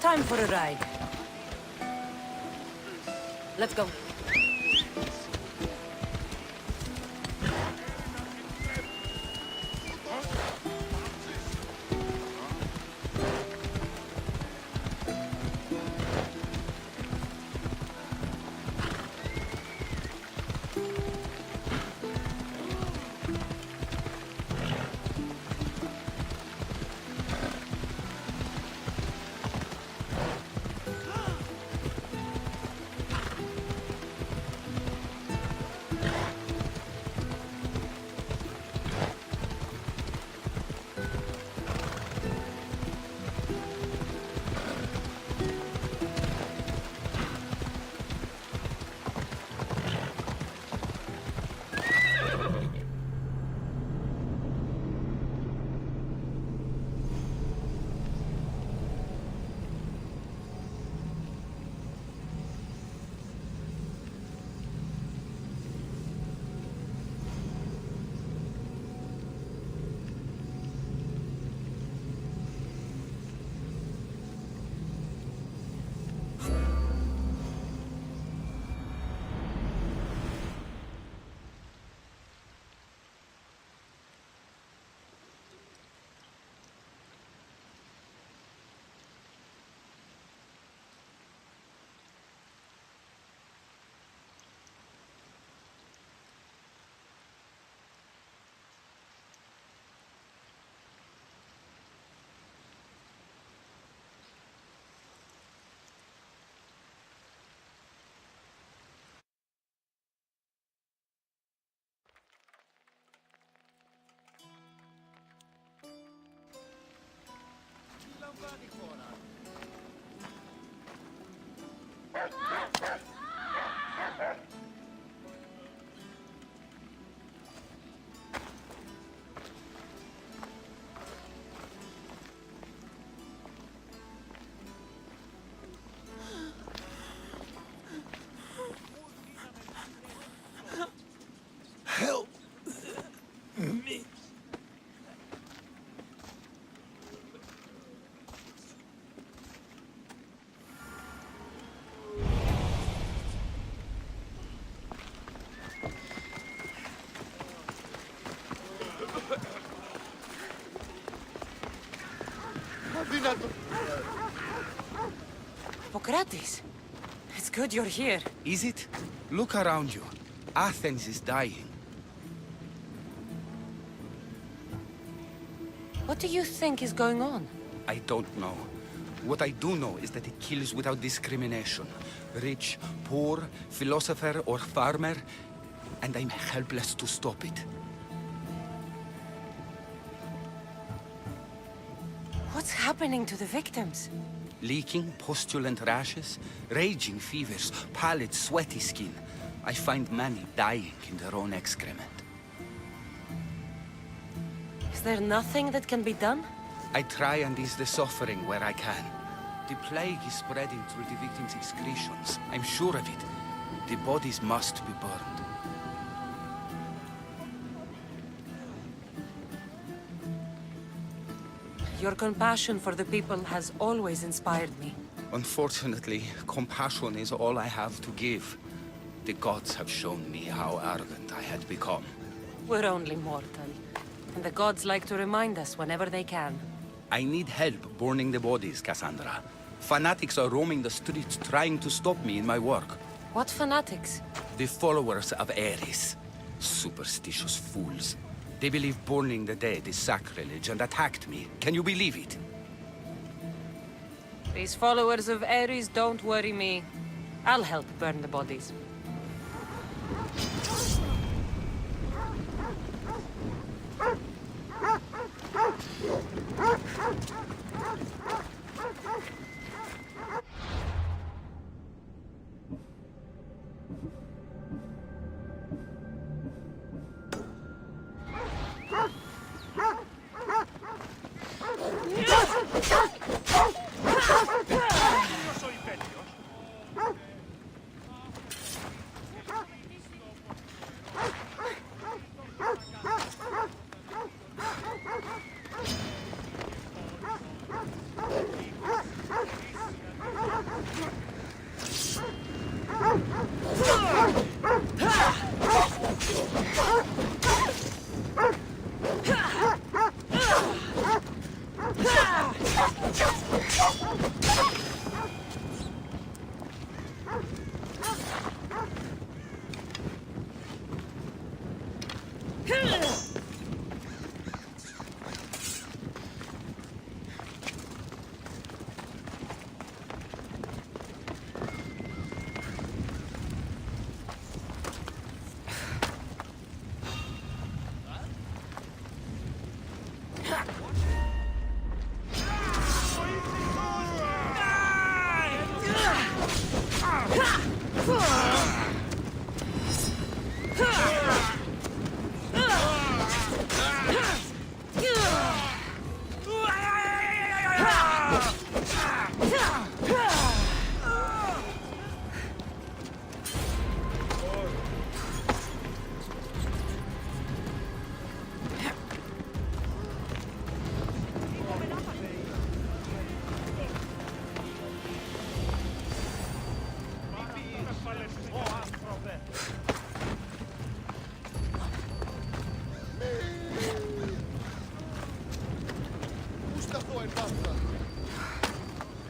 Time for a ride. Let's go. Help me. Hippocrates. It's good you're here. Is it? Look around you. Athens is dying. What do you think is going on? I don't know. What I do know is that it kills without discrimination. Rich, poor, philosopher or farmer, and I'm helpless to stop it. What's happening to the victims? Leaking, postulant rashes, raging fevers, pallid, sweaty skin. I find many dying in their own excrement. Is there nothing that can be done? I try and ease the suffering where I can. The plague is spreading through the victims' excretions. I'm sure of it. The bodies must be burned. Your compassion for the people has always inspired me. Unfortunately, compassion is all I have to give. The gods have shown me how arrogant I had become. We're only mortal, and the gods like to remind us whenever they can. I need help burning the bodies, Cassandra. Fanatics are roaming the streets trying to stop me in my work. What fanatics? The followers of Ares. Superstitious fools. They believe burning the dead is sacrilege and attacked me. Can you believe it? These followers of Ares don't worry me. I'll help burn the bodies.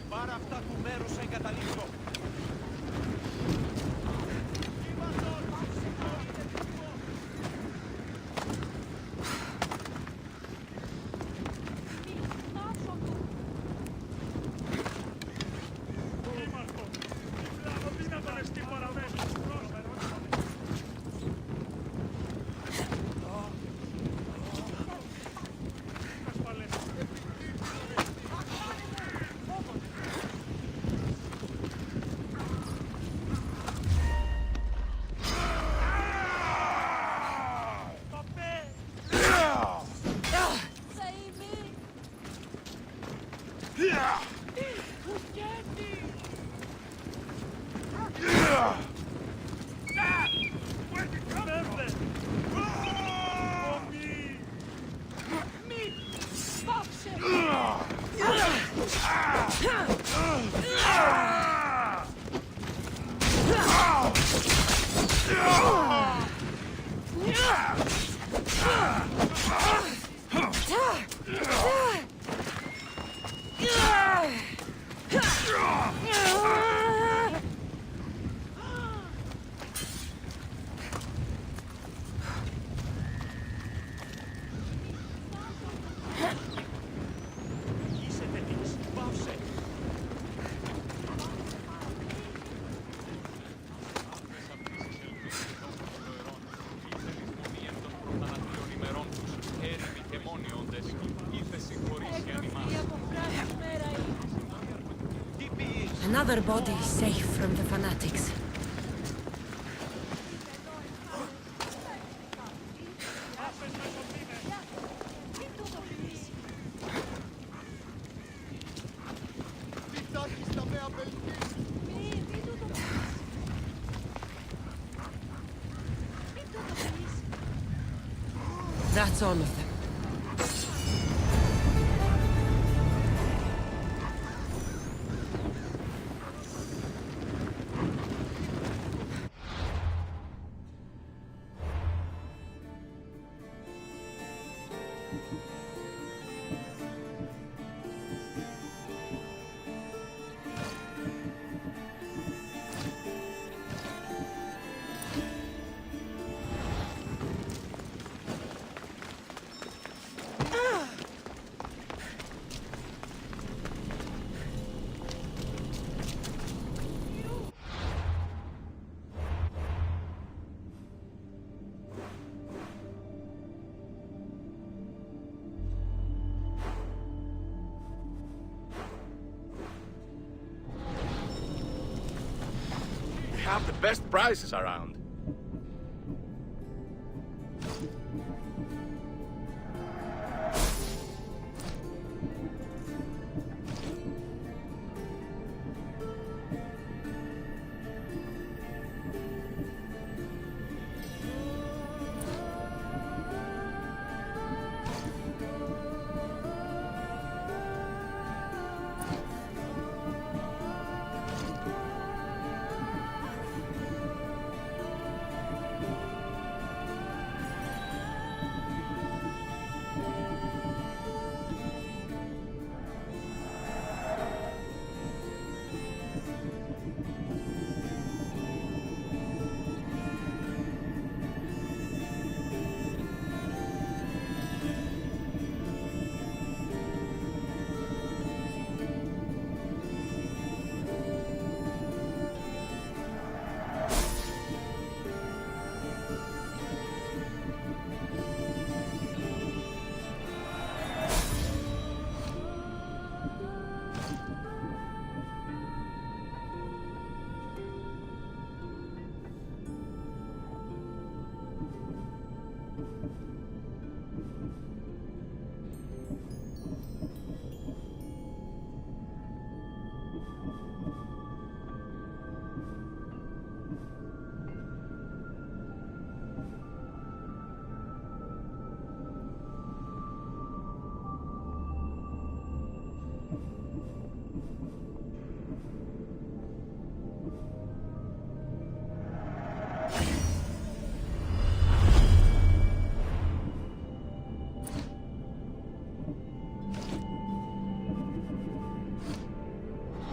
Πάρε αυτά του μέρους σε εγκαταλείπτω. Another body safe from the fanatics. That's all of them. Have the best prices around.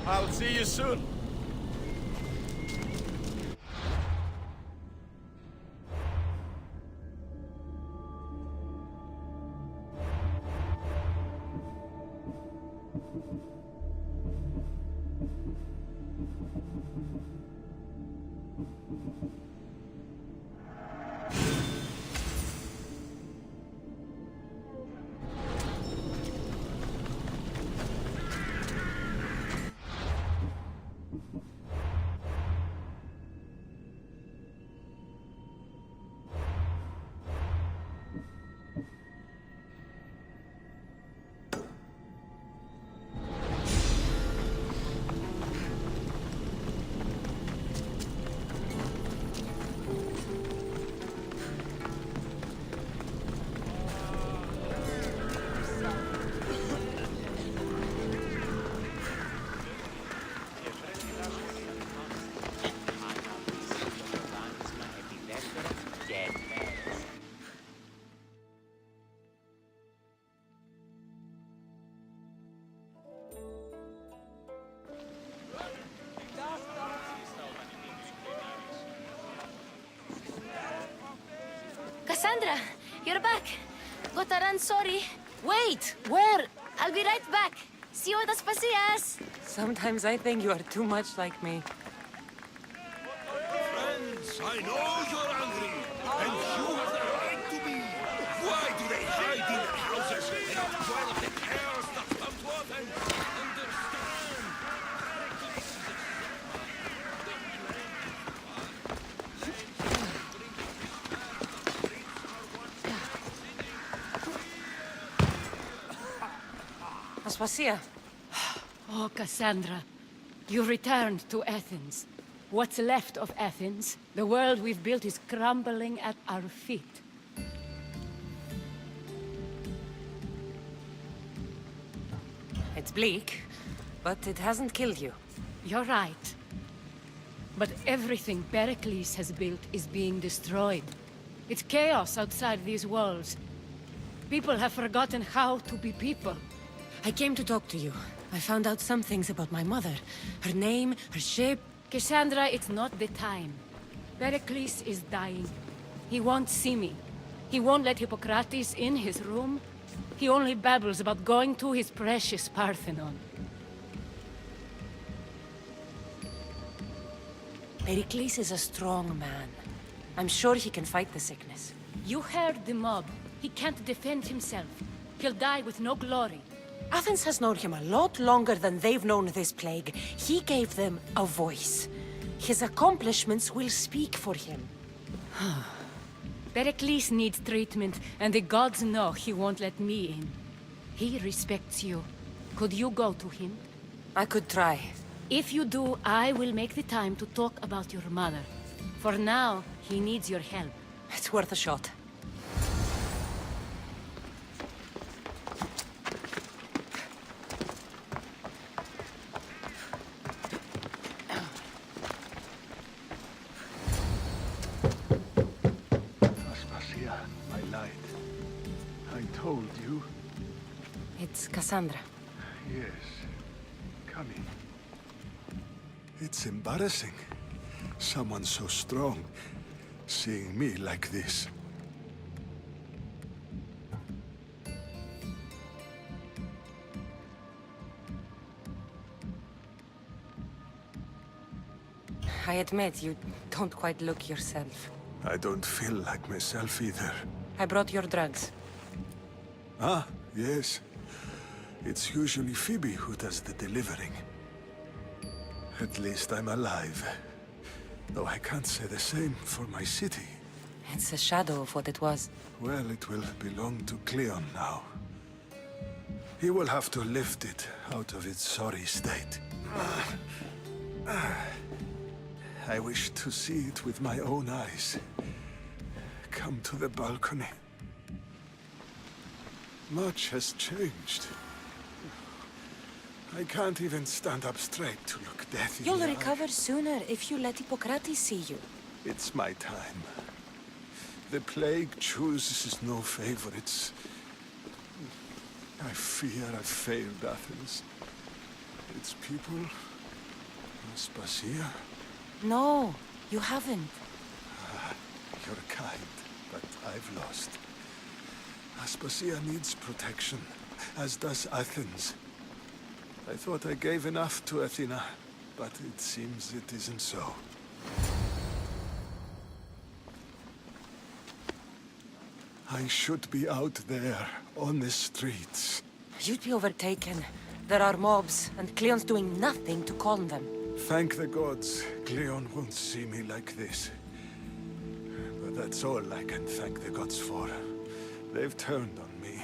I'll see you soon. Cassandra, you're back. Gotta run, sorry. Wait! Where? I'll be right back. See you at the Spasias. Sometimes I think you are too much like me. Friends, I know you're angry, and you have the right to be. Why do they hide in their houses and not dwell the cares that come to them? Understand? Aspasia. Oh, Cassandra, you returned to Athens. What's left of Athens? The world we've built is crumbling at our feet. It's bleak, but it hasn't killed you. You're right. But everything Pericles has built is being destroyed. It's chaos outside these walls. People have forgotten how to be people. I came to talk to you. I found out some things about my mother. Her name, her shape. Cassandra, it's not the time. Pericles is dying. He won't see me. He won't let Hippocrates in his room. He only babbles about going to his precious Parthenon. Pericles is a strong man. I'm sure he can fight the sickness. You heard the mob. He can't defend himself. He'll die with no glory. Athens has known him a lot longer than they've known this plague. He gave them a voice. His accomplishments will speak for him. Pericles needs treatment, and the gods know he won't let me in. He respects you. Could you go to him? I could try. If you do, I will make the time to talk about your mother. For now, he needs your help. It's worth a shot. Aspasia, my light. I told you. It's Cassandra. Yes. Come in. It's embarrassing. Someone so strong, seeing me like this. I admit, you don't quite look yourself. I don't feel like myself either. I brought your drugs. Ah, yes. It's usually Phoebe who does the delivering. At least I'm alive. Though I can't say the same for my city. It's a shadow of what it was. Well, it will belong to Cleon now. He will have to lift it out of its sorry state. I wish to see it with my own eyes. Come to the balcony. Much has changed. I can't even stand up straight to look death in You'll the eye. recover sooner if you let Hippocrates see you. It's my time. The plague chooses no favorites. I fear I've failed Athens. Its people Aspasia? No, you haven't. You're kind, but I've lost. Aspasia needs protection, as does Athens. I thought I gave enough to Athena, but it seems it isn't so. I should be out there, on the streets. You'd be overtaken. There are mobs, and Cleon's doing nothing to calm them. Thank the gods, Cleon won't see me like this. But that's all I can thank the gods for. They've turned on me.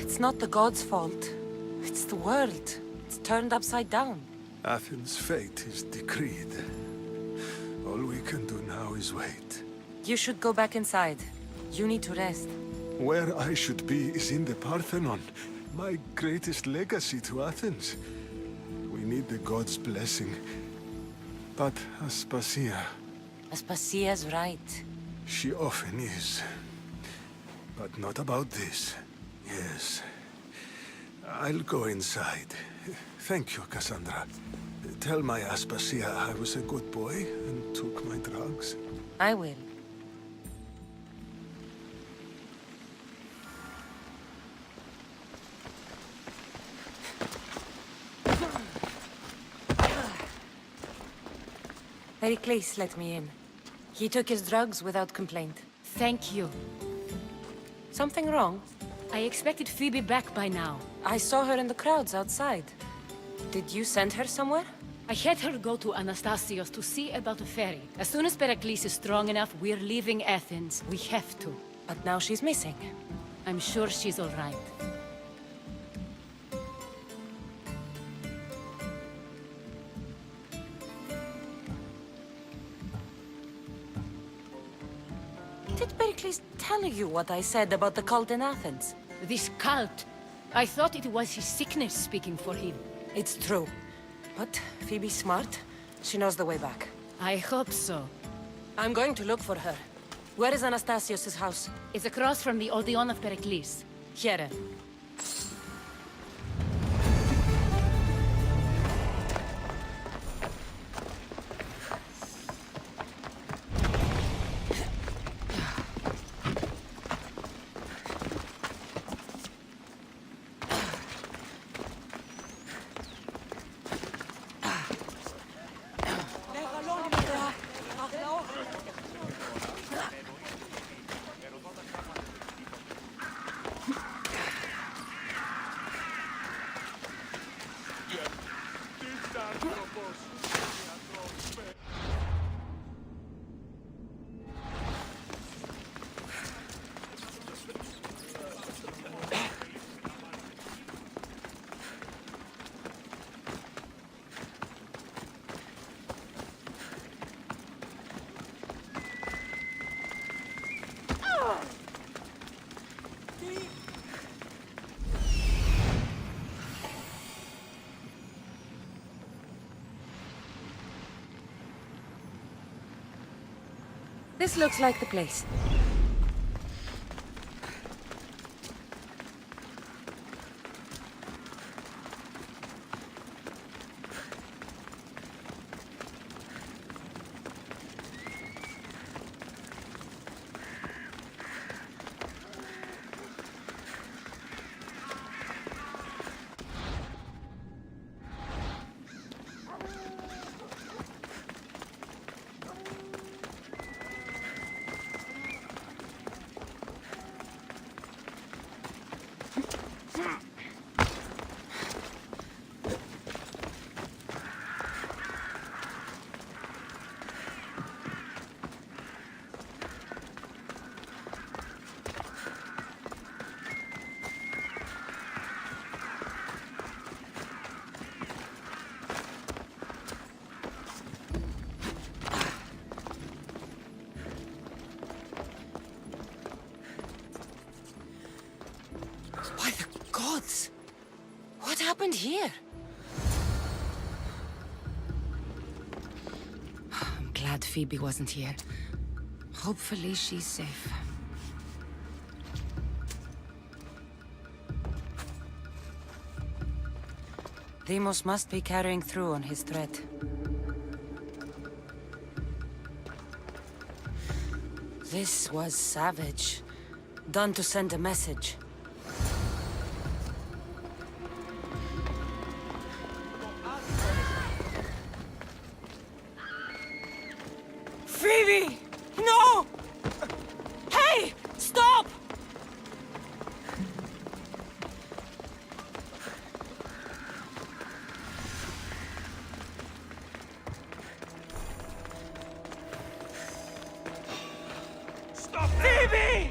It's not the gods' fault. It's the world. It's turned upside down. Athens' fate is decreed. All we can do now is wait. You should go back inside. You need to rest. Where I should be is in the Parthenon, my greatest legacy to Athens. We need the gods' blessing. But Aspasia, Aspasia's right. she often is. But not about this. Yes. I'll go inside. Thank you, Cassandra. Tell my Aspasia I was a good boy and took my drugs. I will. Pericles let me in. He took his drugs without complaint. Thank you. Something wrong? I expected Phoebe back by now. I saw her in the crowds outside. Did you send her somewhere? I had her go to Anastasios to see about a ferry. As soon as Pericles is strong enough, we're leaving Athens. We have to. But now she's missing. I'm sure she's all right. Did Pericles tell you what I said about the cult in Athens? This cult. I thought it was his sickness speaking for him. It's true. But Phoebe's smart. She knows the way back. I hope so. I'm going to look for her. Where is Anastasios' house? It's across from the Odeon of Pericles. Here. This looks like the place. By the gods! What happened here? I'm glad glad Phoebe wasn't here. Hopefully she's safe. Demos must be carrying through on his threat. This was savage. Done to send a message. Phoebe! No! Hey! Stop! Stop! Phoebe!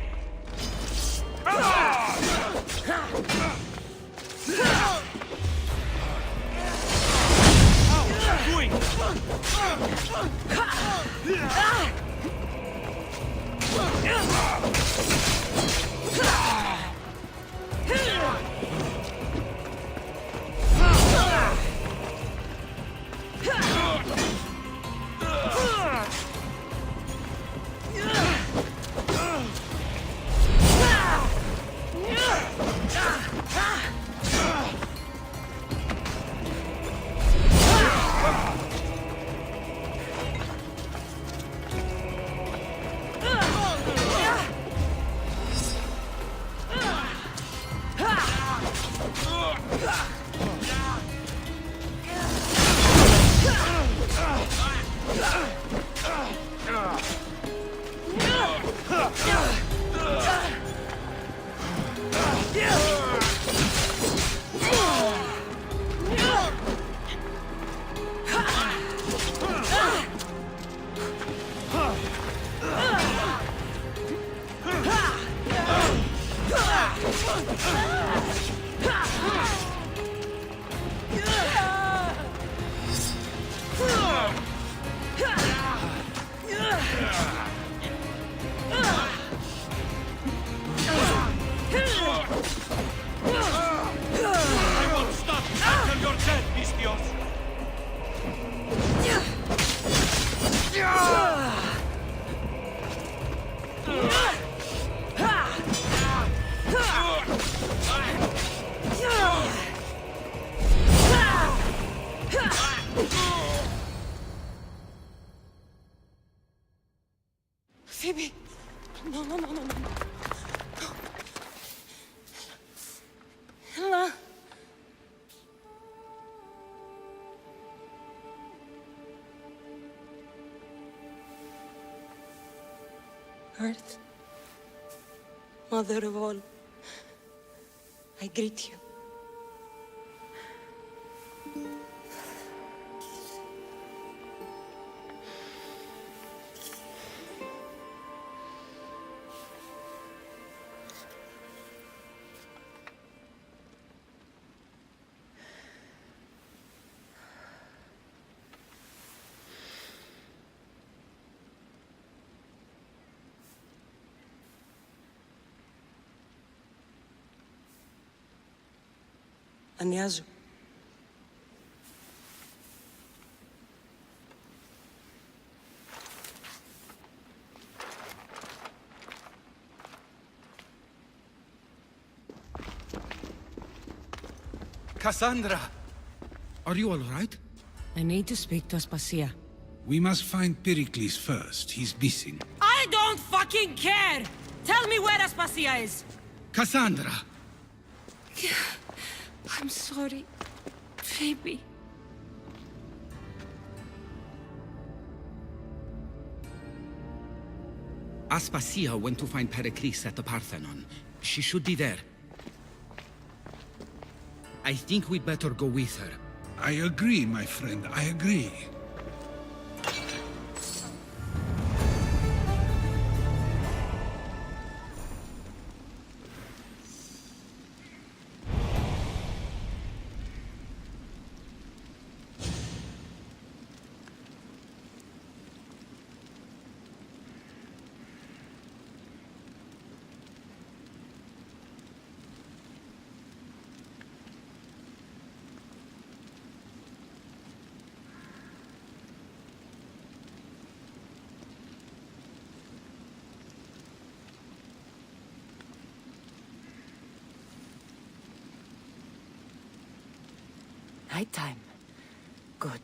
I won't stop until you're dead, Pistios! Phoebe! No, no, no, no, no. Ella! Earth, Mother of all, I greet you. Ανιάζω. Cassandra! Are you all right? I need to speak to Aspasia. We must find Pericles first. He's missing. I don't fucking care! Tell me where Aspasia is! Cassandra! I'm sorry, Phoebe. Aspasia went to find Pericles at the Parthenon. She should be there. I think we'd better go with her. I agree, my friend. I agree. Nighttime. Good.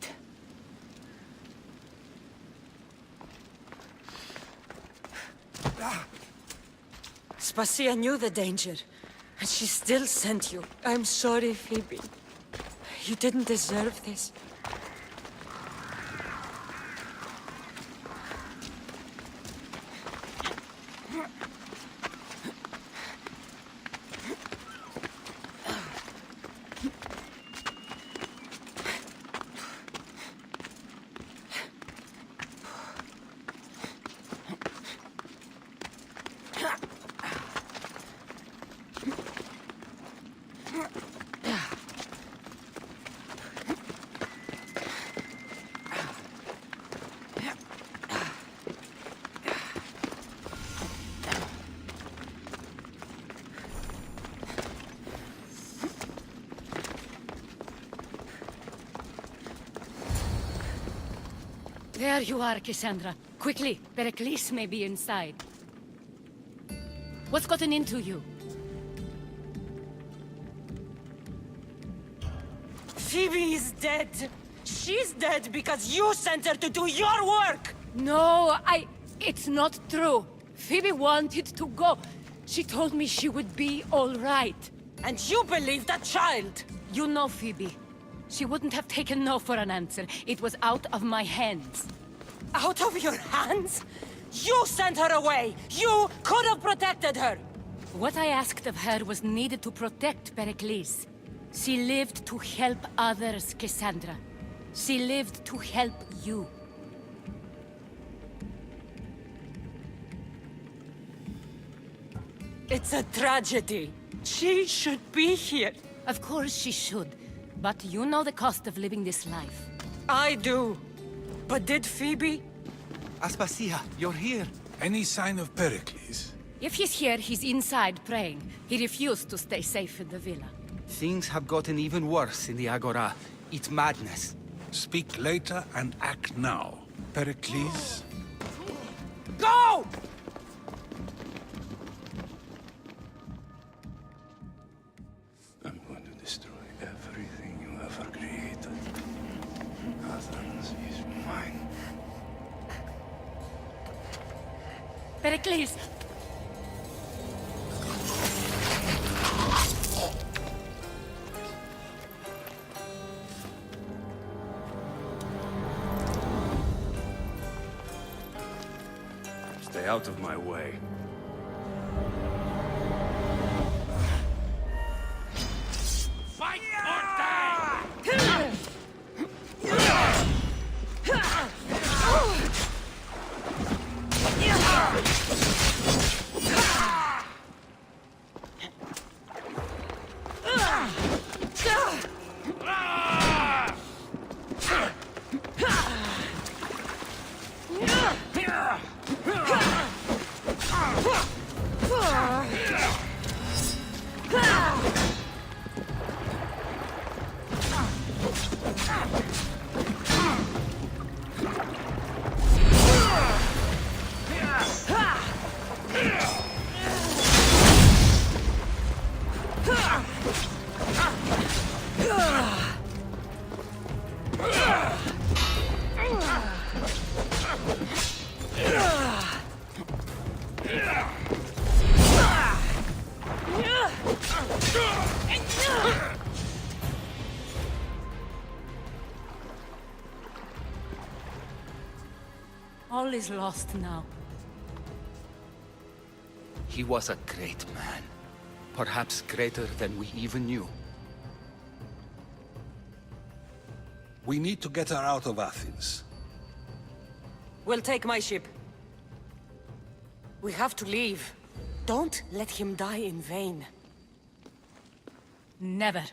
Spasia knew the danger, and she still sent you. I'm sorry, Phoebe. You didn't deserve this. There you are, Cassandra. Quickly, Pericles may be inside. What's gotten into you? Phoebe is dead. She's dead because you sent her to do your work! No, it's not true. Phoebe wanted to go. She told me she would be all right. And you believe that child! You know Phoebe. She wouldn't have taken no for an answer. It was out of my hands. Out of your hands? You sent her away! You could have protected her! What I asked of her was needed to protect Pericles. She lived to help others, Cassandra. She lived to help you. It's a tragedy. She should be here. Of course she should. But you know the cost of living this life. I do. But did Phoebe? Aspasia, you're here. Any sign of Pericles? If he's here, he's inside praying. He refused to stay safe in the villa. Things have gotten even worse in the Agora. It's madness. Speak later and act now. Pericles? Go! I'm going to destroy everything you ever created. Athens is mine. Pericles! Stay out of my way. Fight or die! All is lost now. He was a great man. Perhaps greater than we even knew. We need to get her out of Athens. We'll take my ship. We have to leave. Don't let him die in vain. Never.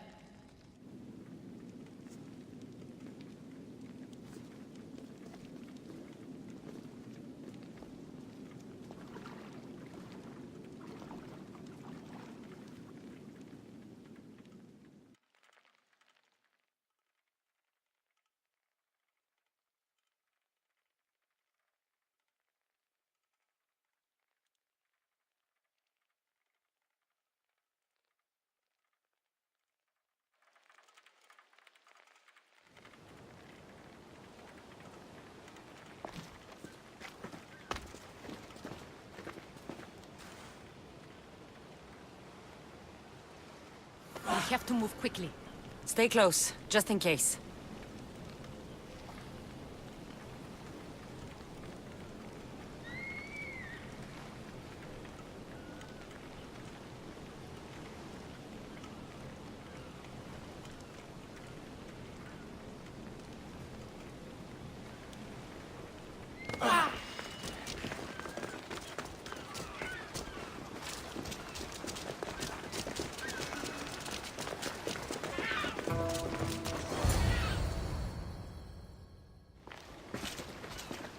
have to move quickly. Stay close, just in case.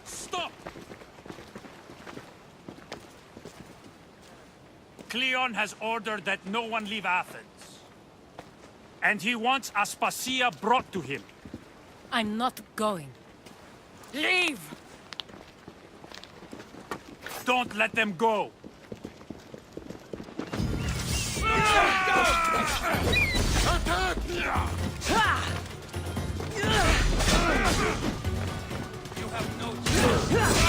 Stop! Cleon has ordered that no one leave Athens. And he wants Aspasia brought to him. I'm not going. Leave! Don't let them go! You have no choice.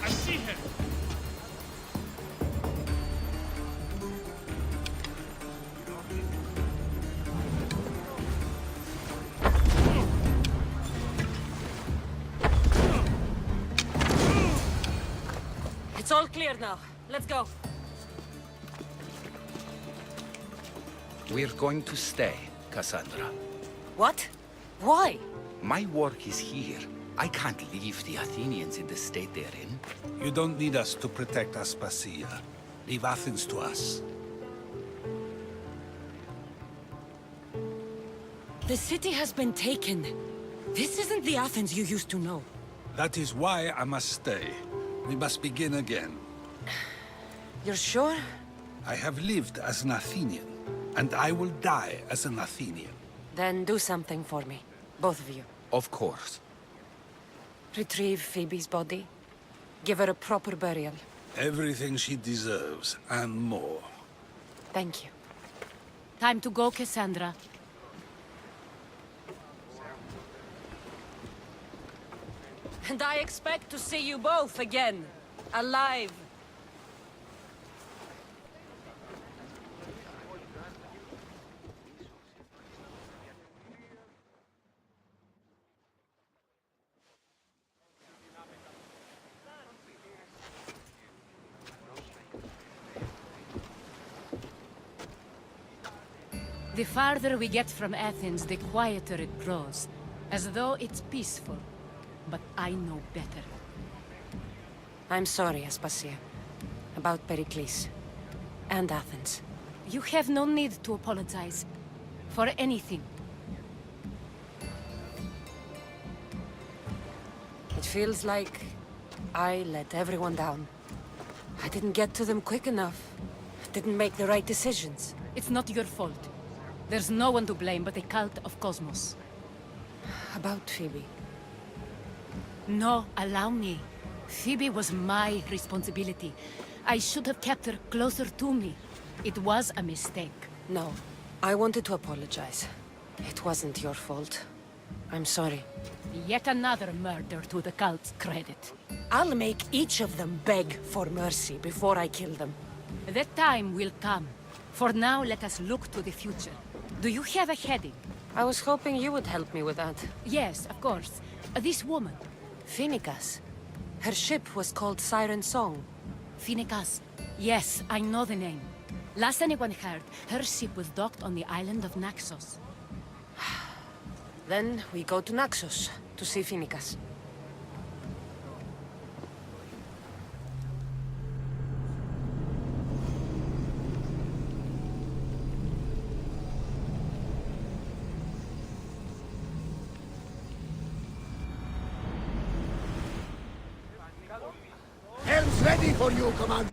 I see him! It's all clear now. Let's go. We're going to stay, Cassandra. What? Why? My work is here. I can't leave the Athenians in the state they're in. You don't need us to protect Aspasia. Leave Athens to us. The city has been taken. This isn't the Athens you used to know. That is why I must stay. We must begin again. You're sure? I have lived as an Athenian, and I will die as an Athenian. Then do something for me. Both of you. Of course. Retrieve Phoebe's body. Give her a proper burial. Everything she deserves, and more. Thank you. Time to go, Cassandra. And I expect to see you both again. Alive. The farther we get from Athens, the quieter it grows. As though it's peaceful. But I know better. I'm sorry, Aspasia. about Pericles. And Athens. You have no need to apologize. For anything. It feels like I let everyone down. I didn't get to them quick enough. Didn't make the right decisions. It's not your fault. There's no one to blame but the cult of Cosmos. About Phoebe. No, allow me. Phoebe was my responsibility. I should have kept her closer to me. It was a mistake. No, I wanted to apologize. It wasn't your fault. I'm sorry. Yet another murder to the cult's credit. I'll make each of them beg for mercy before I kill them. That time will come. For now, let us look to the future. Do you have a heading? I was hoping you would help me with that. Yes, of course. This woman. Phoenicas. Her ship was called Siren Song. Phoenicas. Yes, I know the name. Last anyone heard, her ship was docked on the island of Naxos. Then we go to Naxos to see Phoenicas. Helm's ready for you, Commander.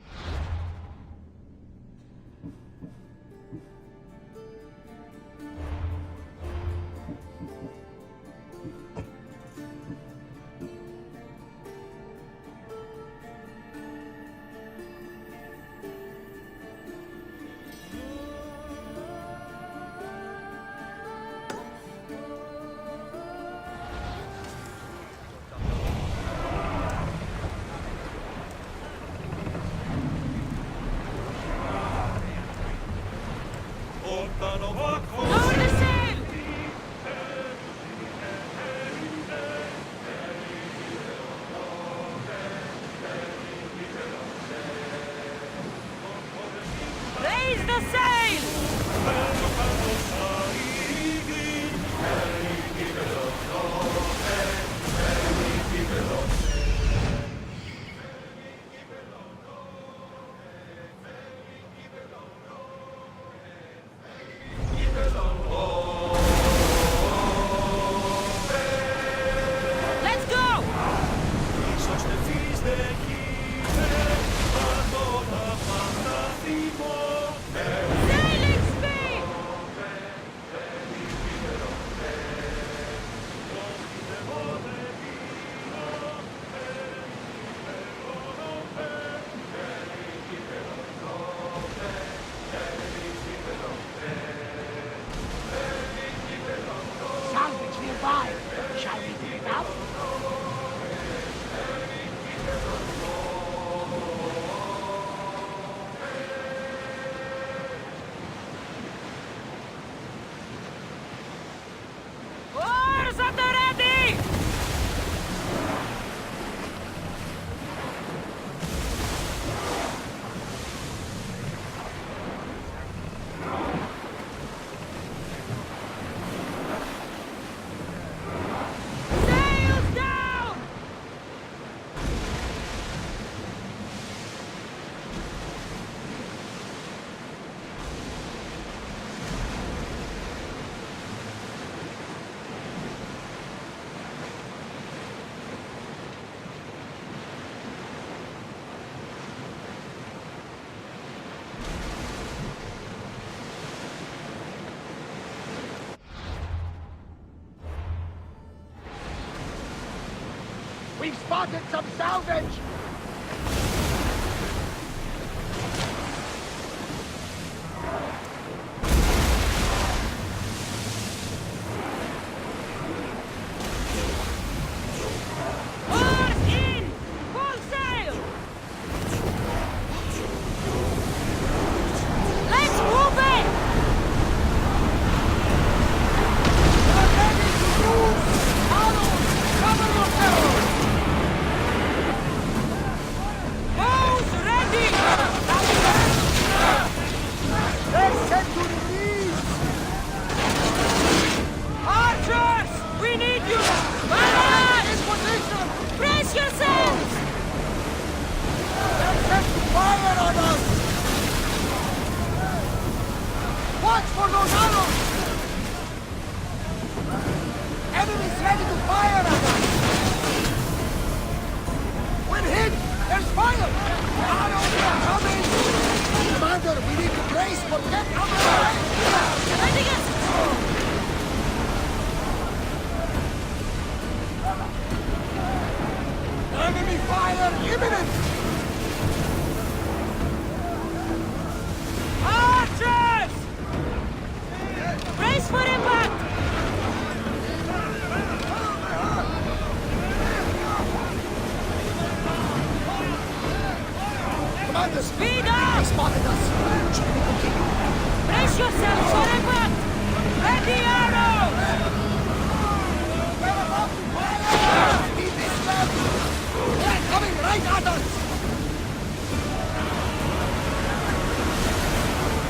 Raise the sail! Let's go! Sailing speed! Salvage nearby. Shall we dig it out? Oars at the ready! Sails down! We've spotted some salvage! Oars in! Full sail! Let's move it! Cover yourselves! those arrows! Enemies ready to fire at us! We're hit! There's fire! Arrows are coming! Commander, we need to brace for death on the way! Defending us! Enemy fire imminent! Archers! Brace for impact! Commander, Speed they up! spotted us! Should we continue? Brace yourselves for impact! Ready arrows! We're about to fire! Need this left! They're coming right at us!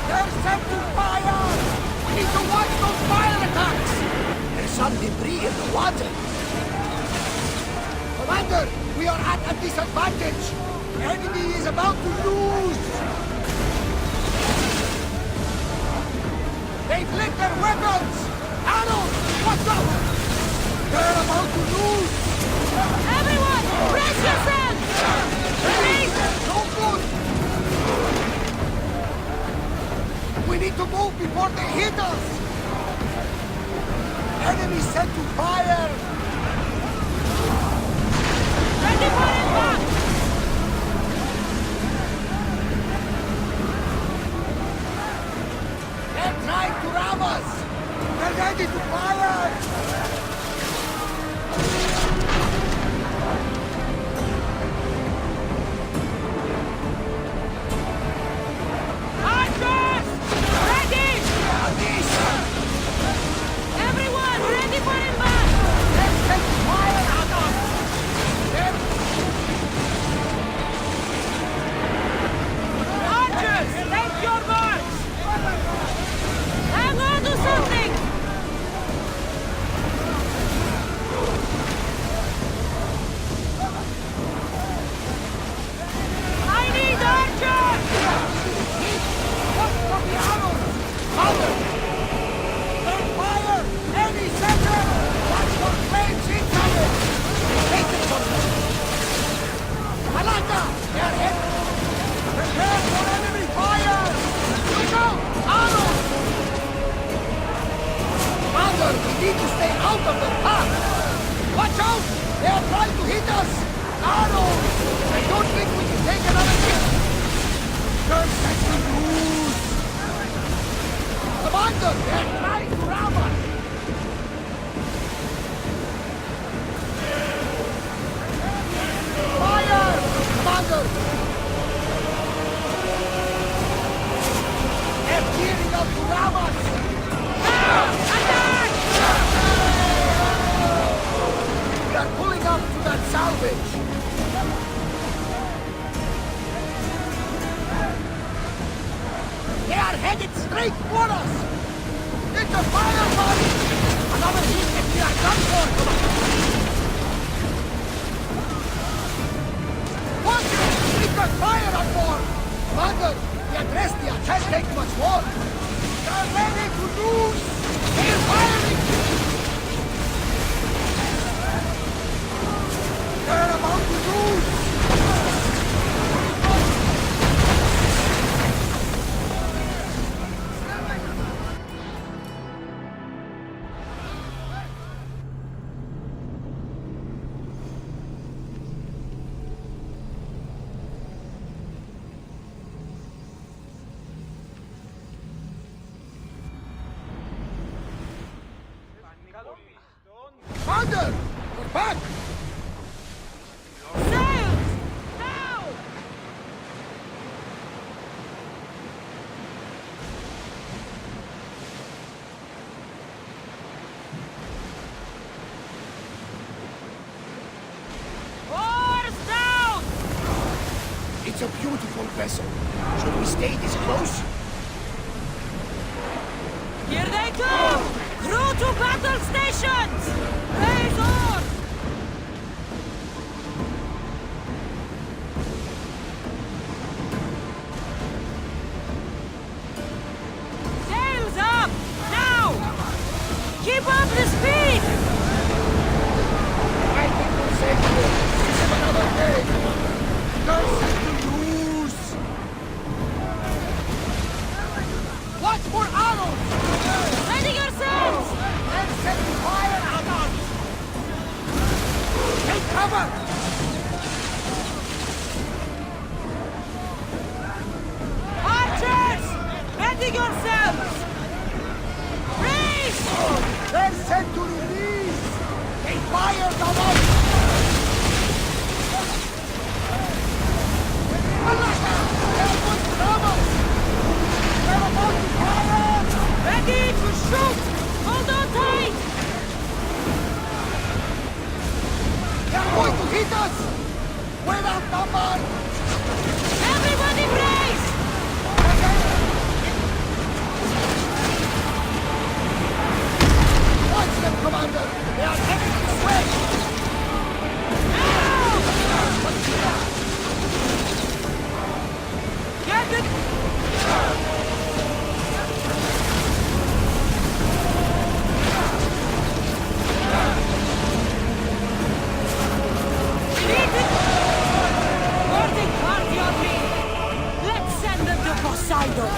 They're set to fire! We need to watch those fire attacks! There's some debris in the water! Commander, we are at a disadvantage! Enemy is about to lose! They've lit their weapons! Arrows! Watch out! They're about to lose! Everyone, brace yourselves! Brace! No good! We need to move before they hit us! Enemy set to fire! Ready for impact! They're trying to ram us! They're ready to fire! Archers! Ready! Everyone, ready for impact! They're set to fire at us! They're... Archers, take your marks! Hang on to something! I need archers! Watch for the arrows! Father! They're fire! Any second! Watch for flames incoming! Take it from them! Malaka! They're hit! Prepare for enemy fire! Look out! Arrows! Commander, we need to stay out of their path! Watch out! They are trying to hit us! Arrows! I don't think we can take another hit! They're set to lose! Commander, they're trying to ram us! Fire! Commander! They're gearing up to ram us! Attack! We are pulling up to that salvage! They are headed straight for us! It's a fire body! Another hit and we are done for! Watch it! We got fire on board! Commander, the address can't take much more! They're ready to lose! They're firing! They're about to lose! Commander! We're back! Sails! Now! Oars down! It's a beautiful vessel. Should we stay this close? Here they come! Crew to battle stations! Raise oars! Sails up! Cover! Archers! Ready yourselves! Race! They're sent to release! They fired on us! They're good trouble! They're about to fire! Ready to shoot! Hold on tight! They're going to hit us! We're outnumbered! Everybody brace! Watch them, Commander! They are heading this way! Get it! Working party on me! Let's send them to Poseidon!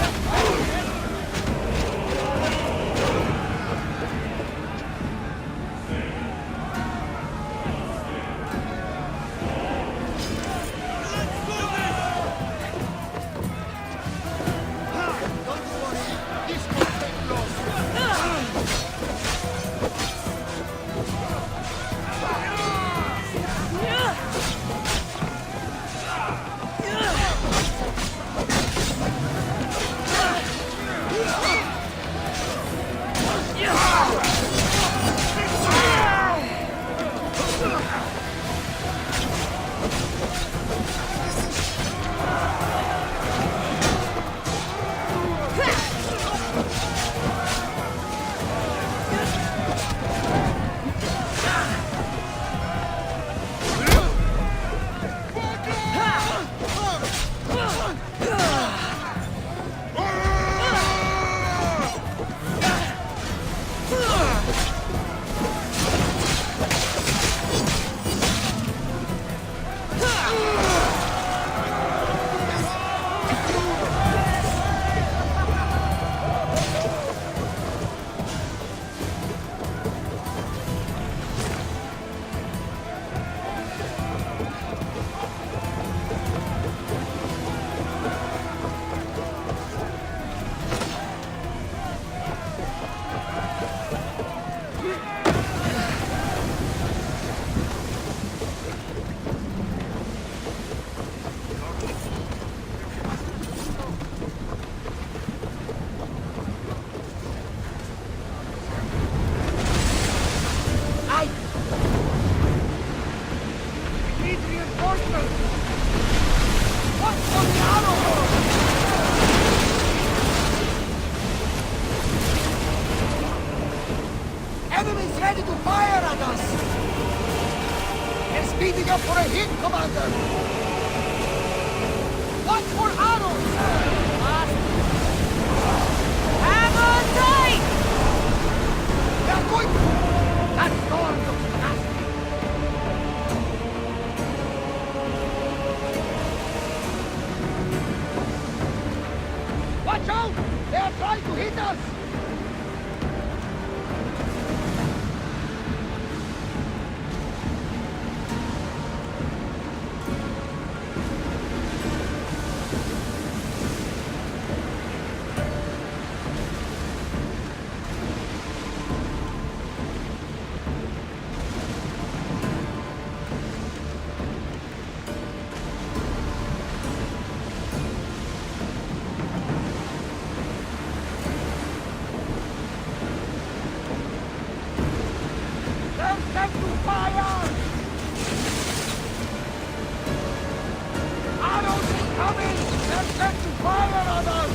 Enemies ready to fire at us! They're speeding up for a hit, Commander! Watch for arrows! Have on tight! They're going to... That door looks nasty! Watch out! They are trying to hit us! Set to fire! Arrows incoming! They're set to fire on us!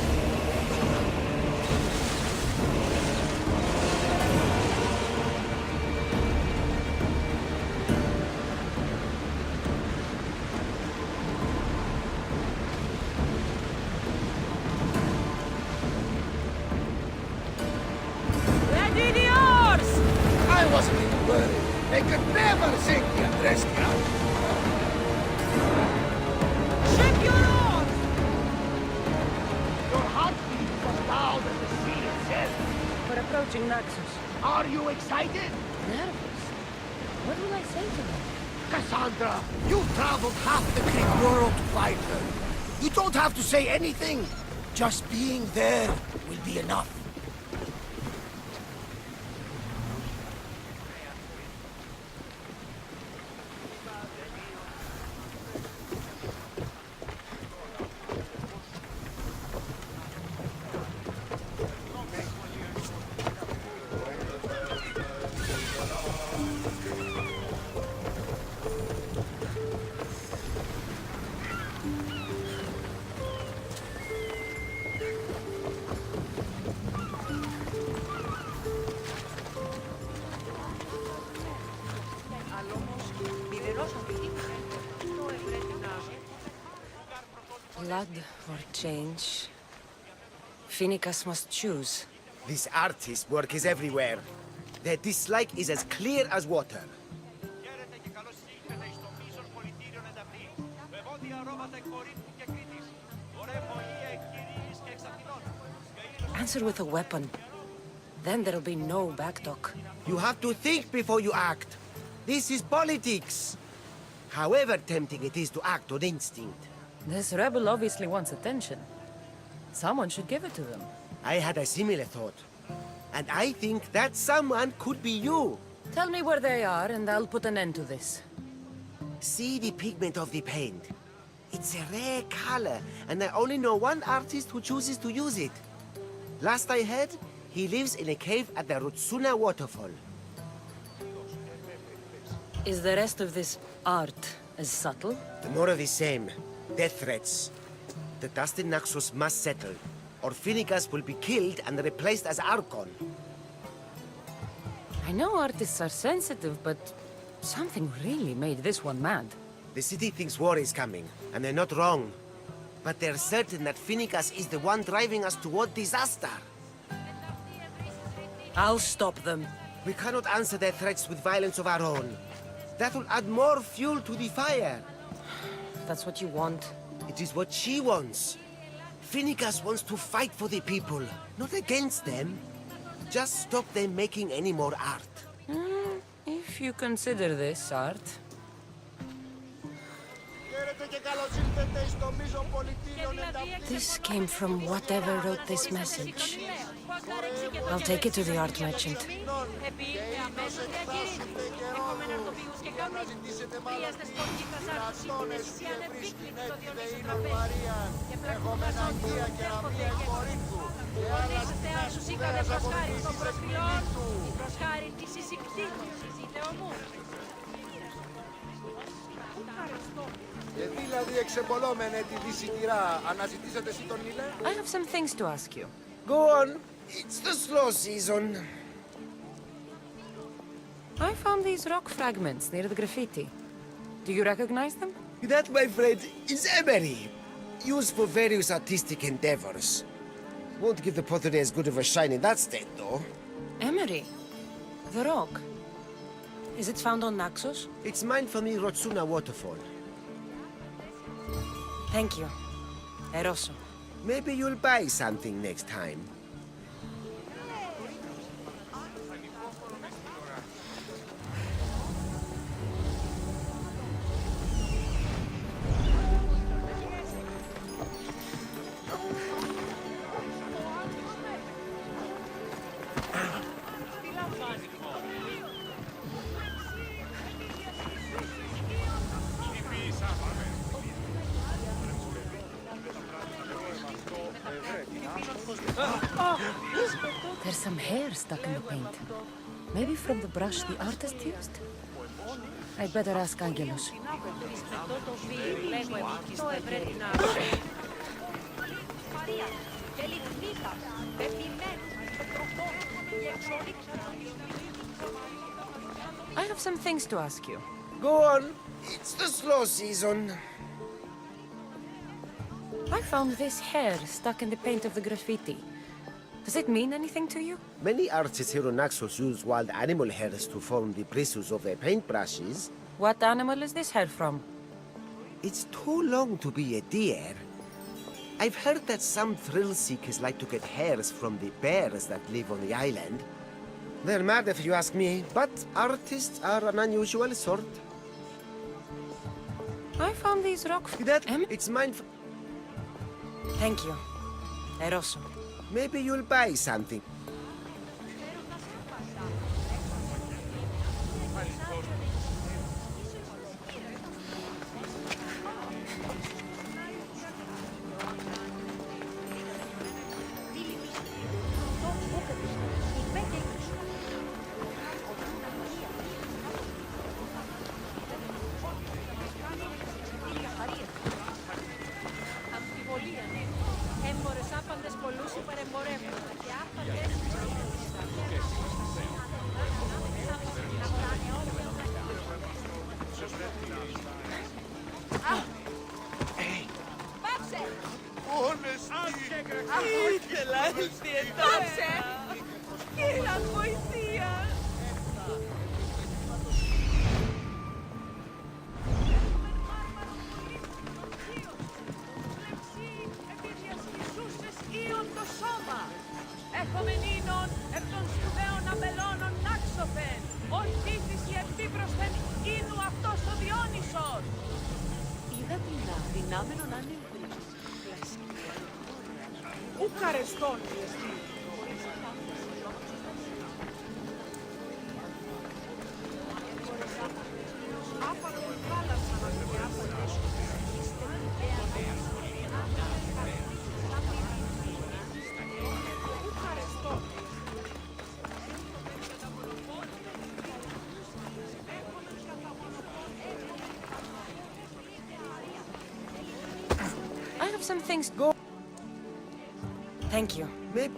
Ready the oars! I wasn't in a hurry. They could never sink the Andrestia. Ship your oars! Your heartbeat was down at the sea itself. We're approaching Naxos. Are you excited? Nervous? What will I say to them? Cassandra, you've traveled half the Greek world to find her. You don't have to say anything. Just being there will be enough. Blood or change? Finicus must choose. This artist's work is everywhere. Their dislike is as clear as water. Answer with a weapon. Then there'll be no backtalk. You have to think before you act. This is politics. However tempting it is to act on instinct. This rebel obviously wants attention. Someone should give it to them. I had a similar thought. And I think that someone could be you. Tell me where they are, and I'll put an end to this. See the pigment of the paint. It's a rare color, and I only know one artist who chooses to use it. Last I heard, he lives in a cave at the Rutsuna waterfall. Is the rest of this art as subtle? The more of the same. Death threats. The dust in Naxos must settle, or Finicus will be killed and replaced as Archon. I know artists are sensitive, but something really made this one mad. The city thinks war is coming, and they're not wrong. But they're certain that Finicus is the one driving us toward disaster. I'll stop them. We cannot answer their threats with violence of our own. That will add more fuel to the fire. That's what you want. It is what she wants. Finicus wants to fight for the people, not against them. Just stop them making any more art. If you consider this art. This came from whatever wrote this message. I'll take it to the art merchant. I have some things to ask you. Go on. It's the slow season. I found these rock fragments near the graffiti. Do you recognize them? That, my friend, is emery. Used for various artistic endeavors. Won't give the pottery as good of a shine in that state, though. Emery? The rock? Is it found on Naxos? It's mined from the Rotsuna waterfall. Thank you. Eroso. Maybe you'll buy something next time. There's some hair stuck in the paint. Maybe from the brush the artist used? I'd better ask Angelos. I have some things to ask you. Go on. It's the slow season. I found this hair stuck in the paint of the graffiti. Does it mean anything to you? Many artists here on Naxos use wild animal hairs to form the bristles of their paintbrushes. What animal is this hair from? It's too long to be a deer. I've heard that some thrill-seekers like to get hairs from the bears that live on the island. They're mad if you ask me, but artists are an unusual sort. I found these rocks. That, it's mine. Thank you. Eroso. Maybe you'll buy something. I have some things. Go. Thank you. Maybe.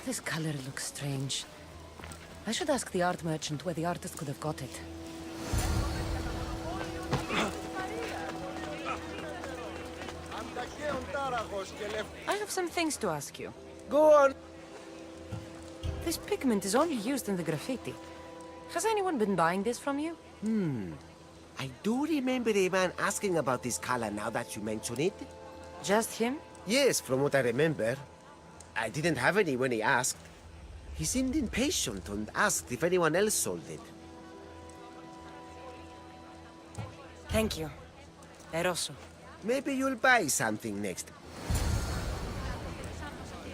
This color looks strange. I should ask the art merchant where the artist could have got it. I have some things to ask you. Go on. This pigment is only used in the graffiti. Has anyone been buying this from you? I do remember a man asking about this color now that you mention it. Just him? Yes, from what I remember. I didn't have any when he asked. He seemed impatient and asked if anyone else sold it. Thank you. Eroso. Maybe you'll buy something next.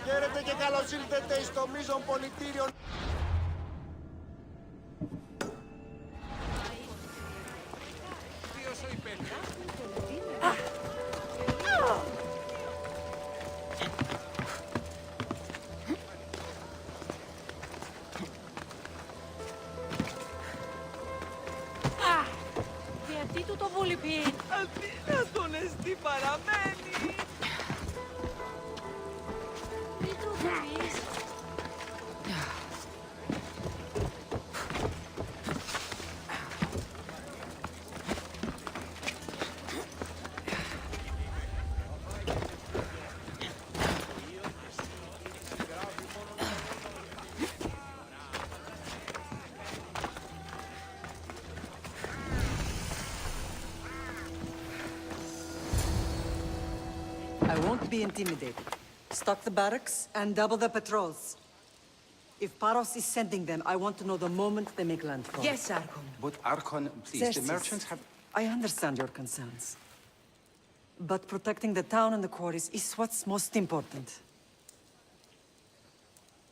Χαίρετε και καλώς ήλθετε στο μείζον πολιτήριο. Γιατί του το βουλιπεί. Αδύνατον εστί παραμένει. Τι του πεις. I won't be intimidated. Stock the barracks and double the patrols. If Paros is sending them, I want to know the moment they make landfall. Yes, Archon. But Archon, please, the Xerxes, merchants have... I understand your concerns. But protecting the town and the quarries is what's most important.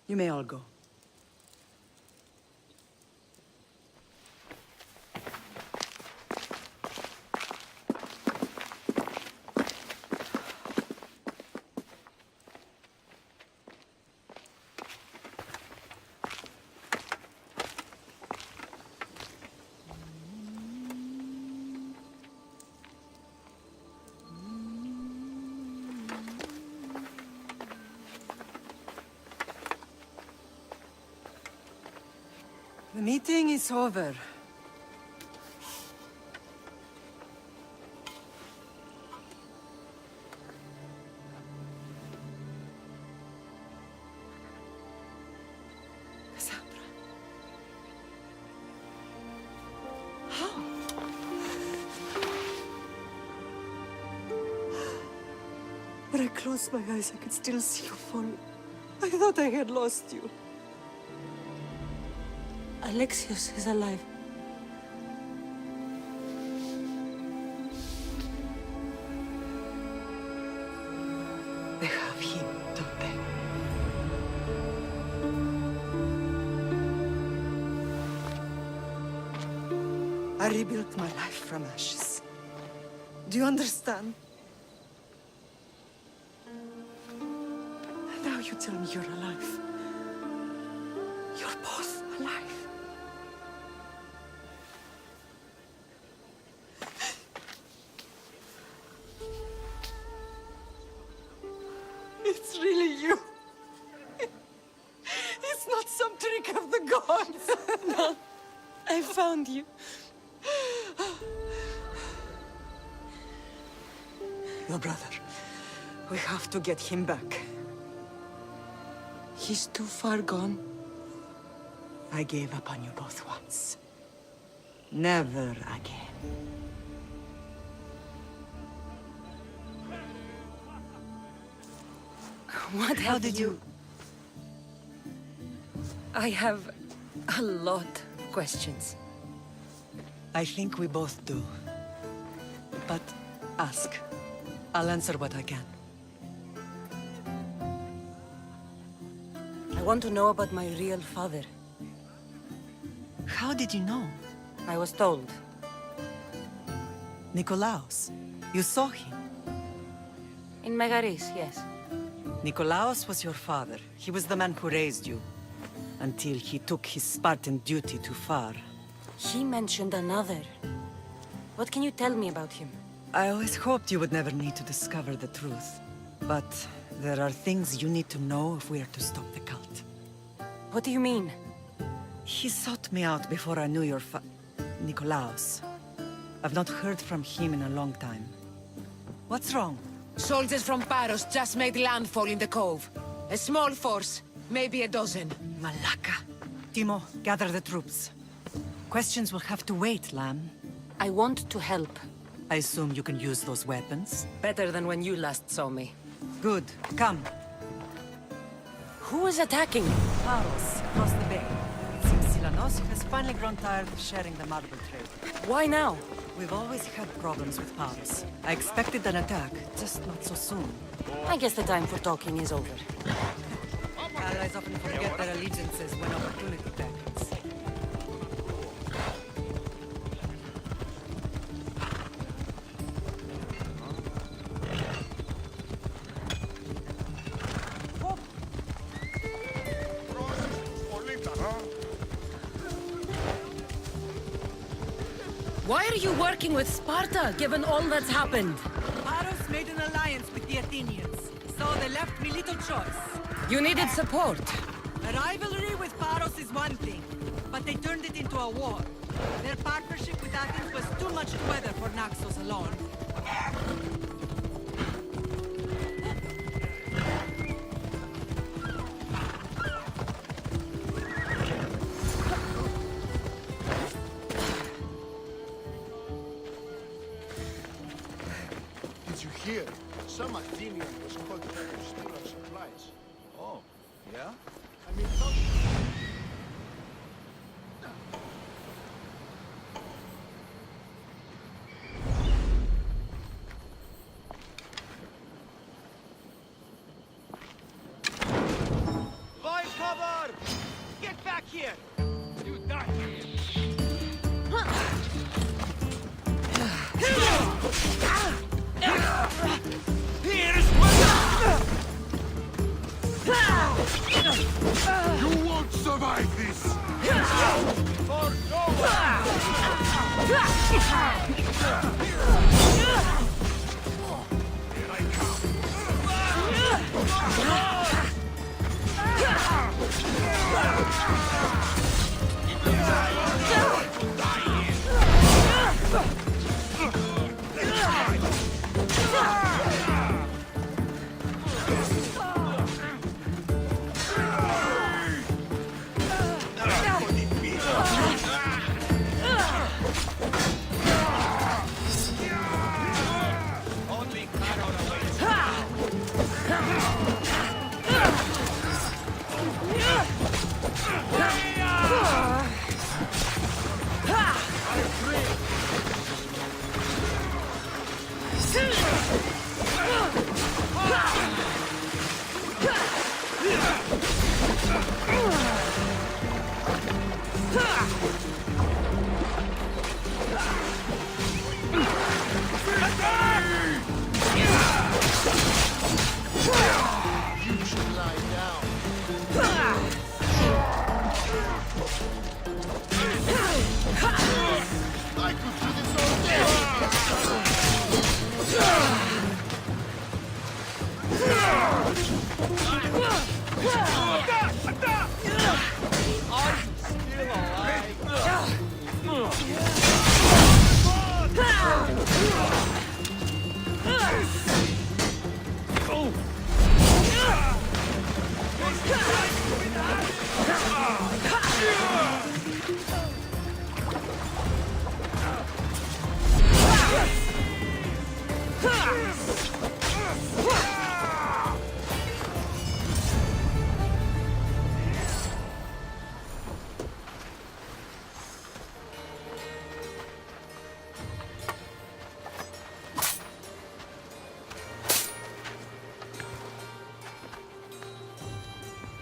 You may all go. The meeting is over. Cassandra. When I closed my eyes, I could still see you fall. I thought I had lost you. Alexios is alive. They have him, don't they? I rebuilt my life from ashes. Do you understand? Now you tell me you're alive. You're both alive. It's really you. It's not some trick of the gods. No, I found you. Your brother. We have to get him back. He's too far gone. I gave up on you both once. Never again. What How have did you... I have a lot of questions. I think we both do. But ask. I'll answer what I can. I want to know about my real father. How did you know? I was told. Nikolaos. You saw him. In Megaris, yes. Nikolaos was your father. He was the man who raised you. Until he took his Spartan duty too far. He mentioned another. What can you tell me about him? I always hoped you would never need to discover the truth. But there are things you need to know if we are to stop the cult. What do you mean? He sought me out before I knew your Nikolaos. I've not heard from him in a long time. What's wrong? Soldiers from Paros just made landfall in the cove. A small force, maybe a dozen. Malaka. Timo, gather the troops. Questions will have to wait, Lamb. I want to help. I assume you can use those weapons? Better than when you last saw me. Good. Come. Who is attacking? Paros, across the bay. It seems Silanos has finally grown tired of sharing the marble trade. Why now? We've always had problems with Paros. I expected an attack, just not so soon. I guess the time for talking is over. Allies often forget their allegiances when opportunity beckons. Why are you working with Sparta, given all that's happened? Paros made an alliance with the Athenians, so they left me little choice. You needed support. A rivalry with Paros is one thing, but they turned it into a war. Their partnership with Athens was too much to weather for Naxos alone. Did you hear? Some Athenian was caught trying to steal our supplies. Oh, yeah? I mean, don't... Fire cover! Get back here! You die here! You won't survive this! For no Here I come! You should lie down. I could do this all day.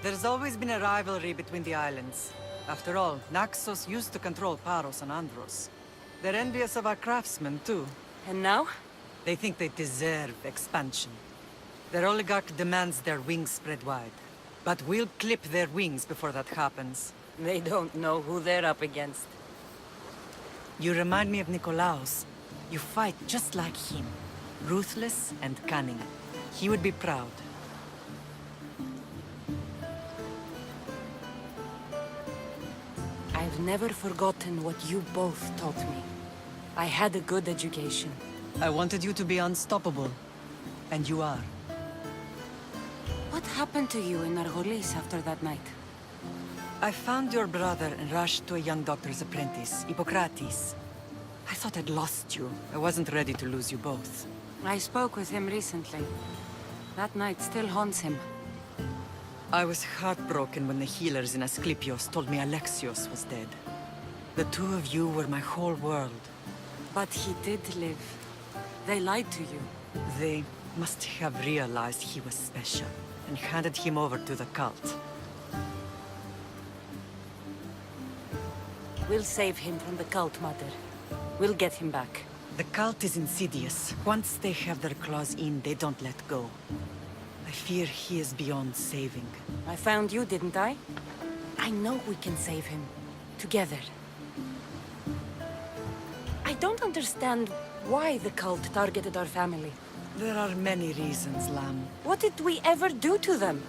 There's always been a rivalry between the islands. After all, Naxos used to control Paros and Andros. They're envious of our craftsmen, too. And now? They think they deserve expansion. Their oligarch demands their wings spread wide. But we'll clip their wings before that happens. They don't know who they're up against. You remind me of Nikolaos. You fight just like him. Ruthless and cunning. He would be proud. I've never forgotten what you both taught me. I had a good education. I wanted you to be unstoppable. And you are. What happened to you in Argolis after that night? I found your brother and rushed to a young doctor's apprentice, Hippocrates. I thought I'd lost you. I wasn't ready to lose you both. I spoke with him recently. That night still haunts him. I was heartbroken when the healers in Asclepios told me Alexios was dead. The two of you were my whole world. But he did live. They lied to you. They must have realized he was special and handed him over to the cult. We'll save him from the cult, Mother. We'll get him back. The cult is insidious. Once they have their claws in, they don't let go. I fear he is beyond saving. I found you, didn't I? I know we can save him. Together. I don't understand why the cult targeted our family. There are many reasons, Lamb. What did we ever do to them?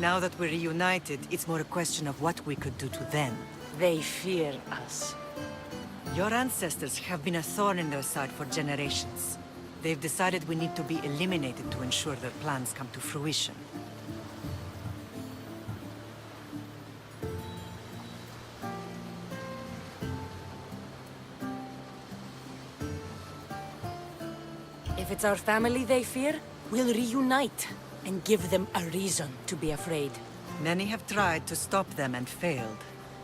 Now that we're reunited, it's more a question of what we could do to them. They fear us. Your ancestors have been a thorn in their side for generations. They've decided we need to be eliminated to ensure their plans come to fruition. If it's our family they fear, we'll reunite and give them a reason to be afraid. Many have tried to stop them and failed.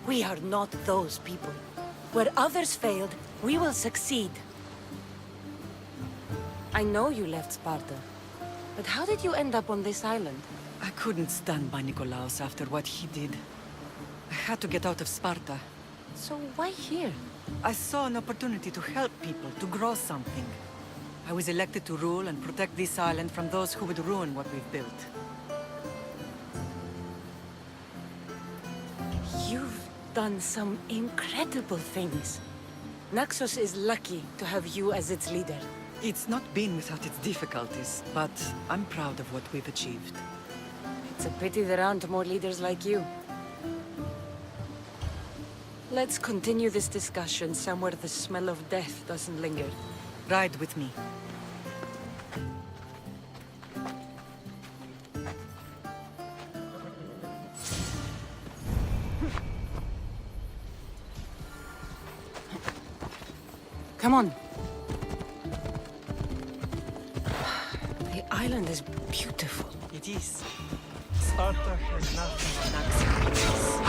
We are not those people. Where others failed, we will succeed. I know you left Sparta, but how did you end up on this island? I couldn't stand by Nikolaos after what he did. I had to get out of Sparta. So why here? I saw an opportunity to help people, to grow something. I was elected to rule and protect this island from those who would ruin what we've built. You've done some incredible things. Naxos is lucky to have you as its leader. It's not been without its difficulties, but I'm proud of what we've achieved. It's a pity there aren't more leaders like you. Let's continue this discussion somewhere the smell of death doesn't linger. Ride with me. Come on. The island is beautiful. It is. Sparta has nothing on Naxos.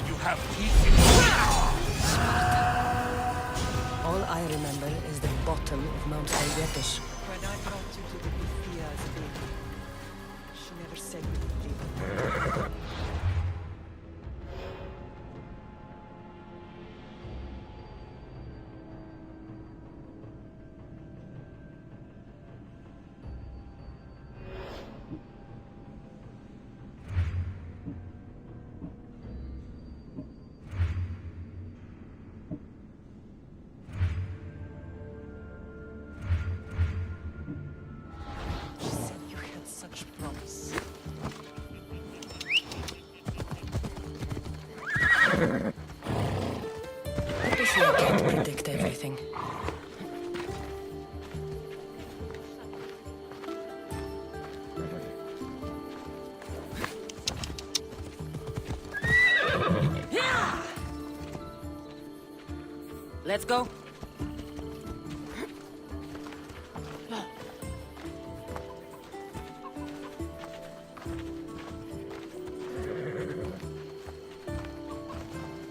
You have teeth in All I remember is the bottom of Mount Albertus. When I brought you to the Bifia as a baby, she never said you would leave. She said you had such promise. Odyssey can't predict everything. Let's go.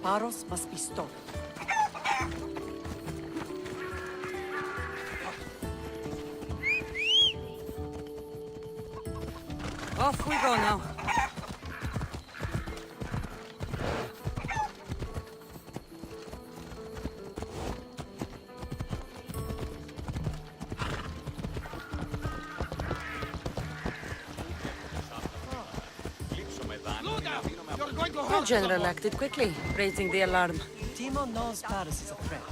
Paros must be stopped. Off we go now. The general acted quickly, raising the alarm. Timo knows Paris is a threat.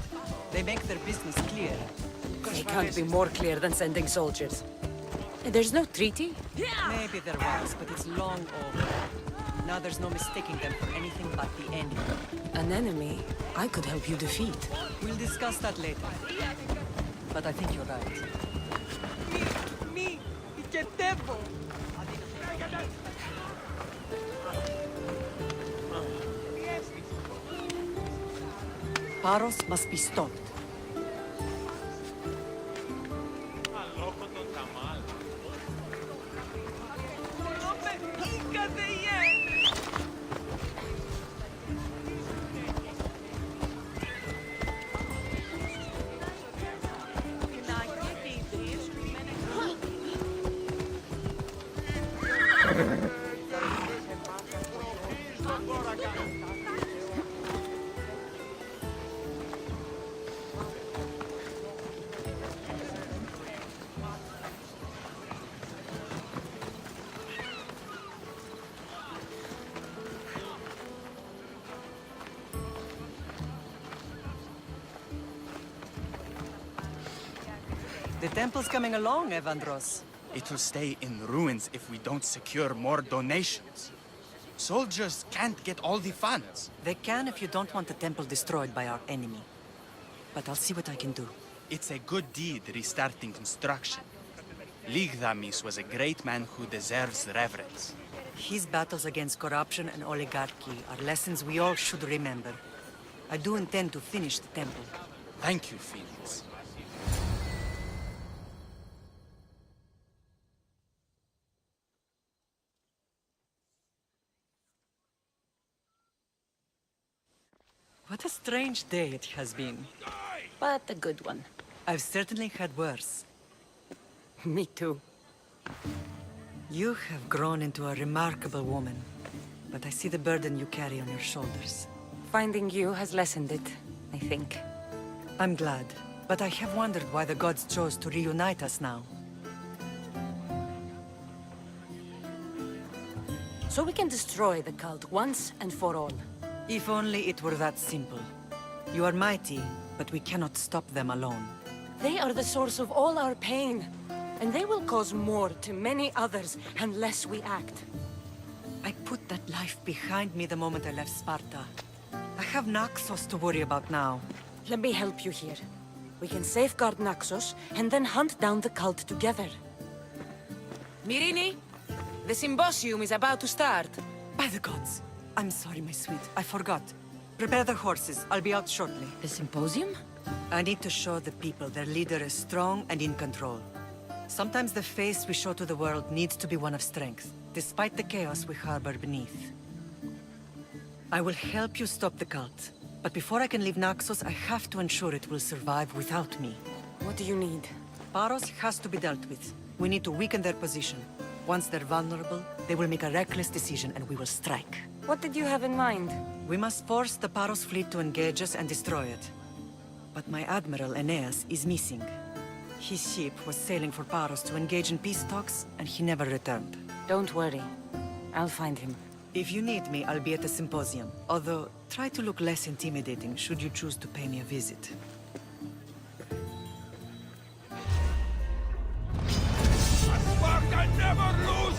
They make their business clear. It can't be more clear than sending soldiers. There's no treaty? Maybe there was, but it's long over. Now there's no mistaking them for anything but the enemy. An enemy I could help you defeat. We'll discuss that later. But I think you're right. Me, che tempo! Paros must be stopped. The temple's coming along, Evandros. It'll stay in ruins if we don't secure more donations. Soldiers can't get all the funds. They can if you don't want the temple destroyed by our enemy. But I'll see what I can do. It's a good deed restarting construction. Ligdamis was a great man who deserves reverence. His battles against corruption and oligarchy are lessons we all should remember. I do intend to finish the temple. Thank you, Felix. What a strange day it has been. But a good one. I've certainly had worse. Me too. You have grown into a remarkable woman, but I see the burden you carry on your shoulders. Finding you has lessened it, I think. I'm glad, but I have wondered why the gods chose to reunite us now. so we can destroy the cult once and for all. If only it were that simple. You are mighty, but we cannot stop them alone. They are the source of all our pain, and they will cause more to many others unless we act. I put that life behind me the moment I left Sparta. I have Naxos to worry about now. Let me help you here. We can safeguard Naxos, and then hunt down the cult together. Myrrine, the symposium is about to start. By the gods! I'm sorry, my sweet. I forgot. Prepare the horses. I'll be out shortly. The symposium? I need to show the people their leader is strong and in control. Sometimes the face we show to the world needs to be one of strength, despite the chaos we harbor beneath. I will help you stop the cult, but before I can leave Naxos, I have to ensure it will survive without me. What do you need? Paros has to be dealt with. We need to weaken their position. Once they're vulnerable, they will make a reckless decision and we will strike. What did you have in mind? We must force the Paros fleet to engage us and destroy it. But my admiral, Aeneas, is missing. His ship was sailing for Paros to engage in peace talks, and he never returned. Don't worry. I'll find him. If you need me, I'll be at the symposium. Although, try to look less intimidating should you choose to pay me a visit. Sparta never loses!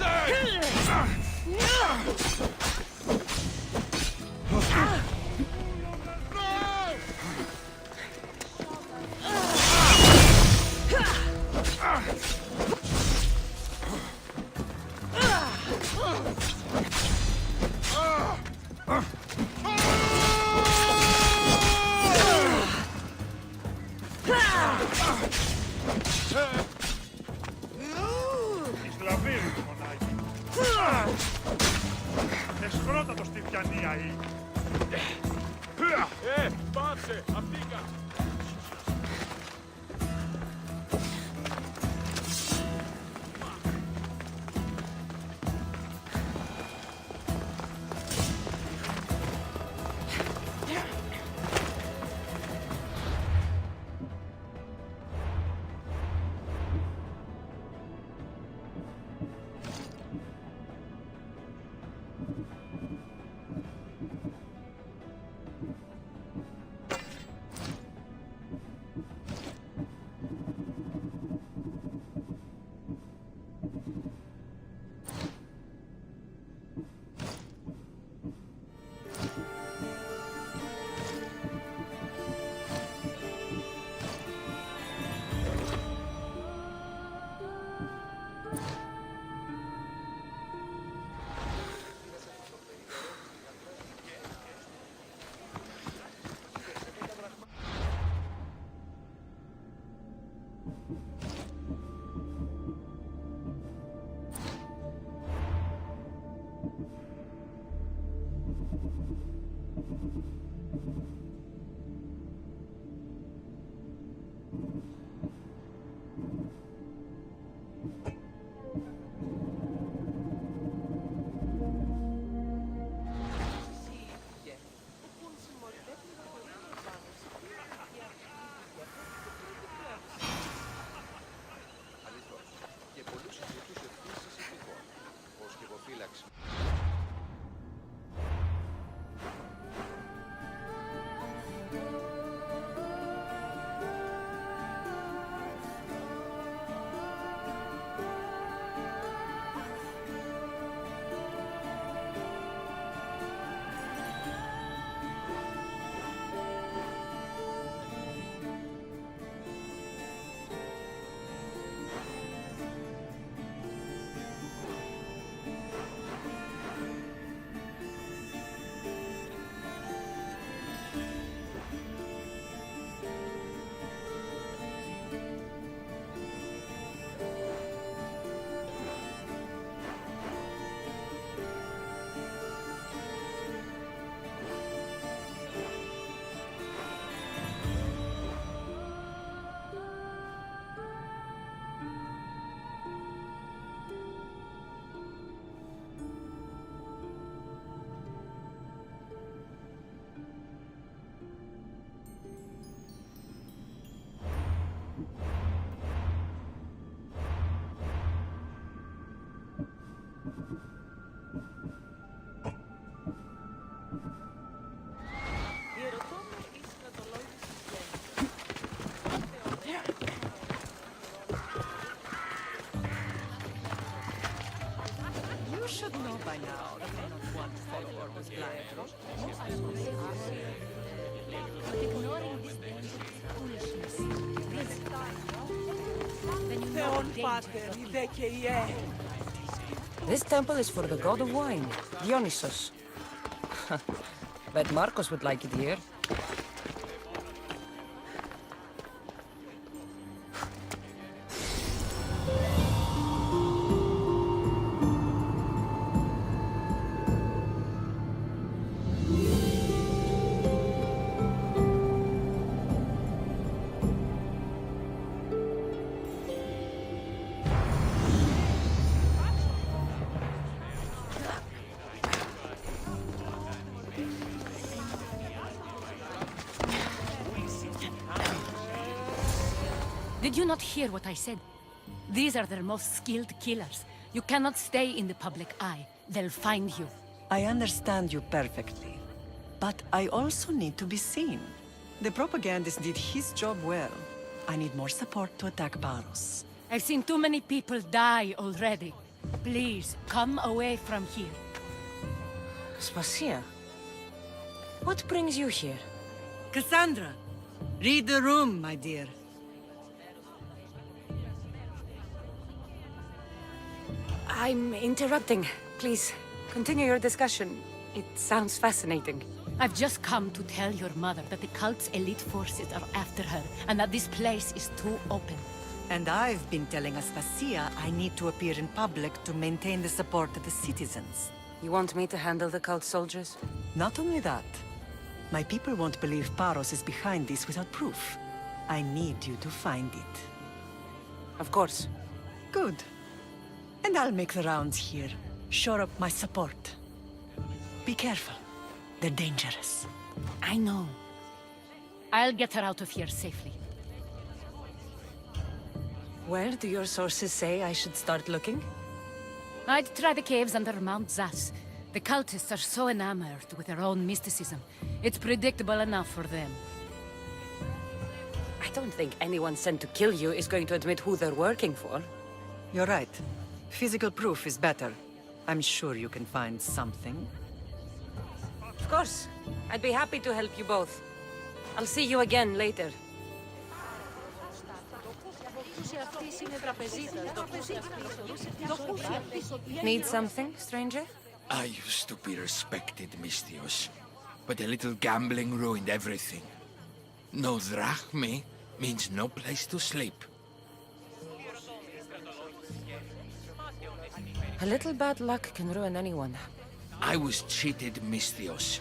Εσχρότατος στη πιανία ή. Πάψε! Αυτήκα! But ignoring this danger is foolishness. Please. Then you know the danger. This temple is for the god of wine, Dionysus. Bet Marcos would like it here. Did you not hear what I said? These are their most skilled killers. You cannot stay in the public eye. They'll find you. I understand you perfectly. But I also need to be seen. The propagandist did his job well. I need more support to attack Baros. I've seen too many people die already. Please, come away from here. Spasia, what brings you here? Cassandra, read the room, my dear. I'm interrupting. Please, continue your discussion. It sounds fascinating. I've just come to tell your mother that the cult's elite forces are after her, and that this place is too open. And I've been telling Aspasia I need to appear in public to maintain the support of the citizens. You want me to handle the cult soldiers? Not only that, my people won't believe Paros is behind this without proof. I need you to find it. Of course. Good. And I'll make the rounds here. Shore up my support. Be careful. They're dangerous. I know. I'll get her out of here safely. Where do your sources say I should start looking? I'd try the caves under Mount Zas. The cultists are so enamored with their own mysticism. It's predictable enough for them. I don't think anyone sent to kill you is going to admit who they're working for. You're right. Physical proof is better. I'm sure you can find something. Of course. I'd be happy to help you both. I'll see you again later. Need something, stranger? I used to be respected, Mistios. But a little gambling ruined everything. No drachmi means no place to sleep. A little bad luck can ruin anyone. I was cheated, Mistios.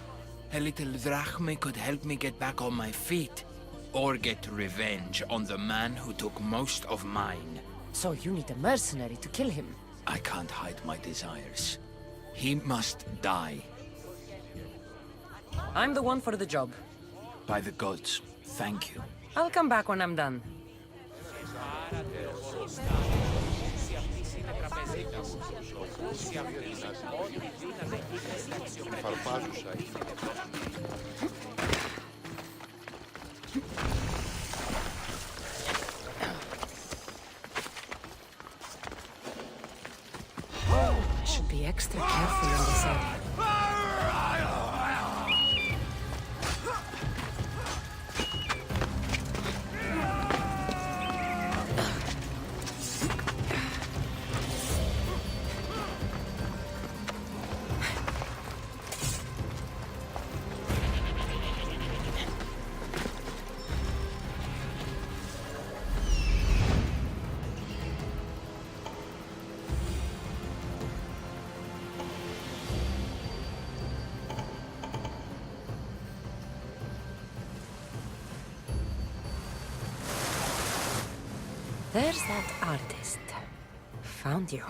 A little drachmi could help me get back on my feet. Or get revenge on the man who took most of mine. So you need a mercenary to kill him? I can't hide my desires. He must die. I'm the one for the job. By the gods, thank you. I'll come back when I'm done. I should be extra careful on this area. There's that artist. Found you.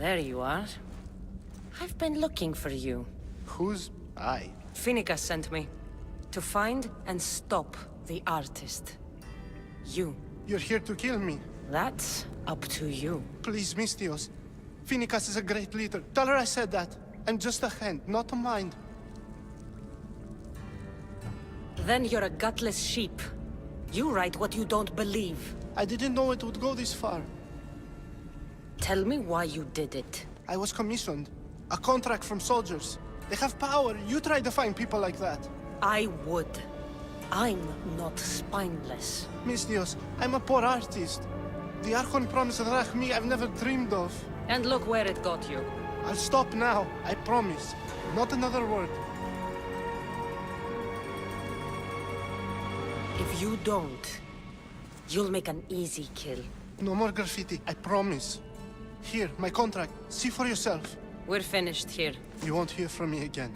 There you are. I've been looking for you. Who's I? Finicus sent me. To find and stop the artist. You. You're here to kill me. That's up to you. Please, Mistios. Finicus is a great leader. Tell her I said that. I'm just a hand, not a mind. Then you're a gutless sheep. You write what you don't believe. I didn't know it would go this far. Tell me why you did it. I was commissioned. A contract from soldiers. They have power. You try to find people like that. I would. I'm not spineless. Mistios, I'm a poor artist. The Archon promised Rachmi I've never dreamed of. And look where it got you. I'll stop now, I promise. Not another word. If you don't, you'll make an easy kill. No more graffiti, I promise. Here, my contract. See for yourself. We're finished here. You won't hear from me again.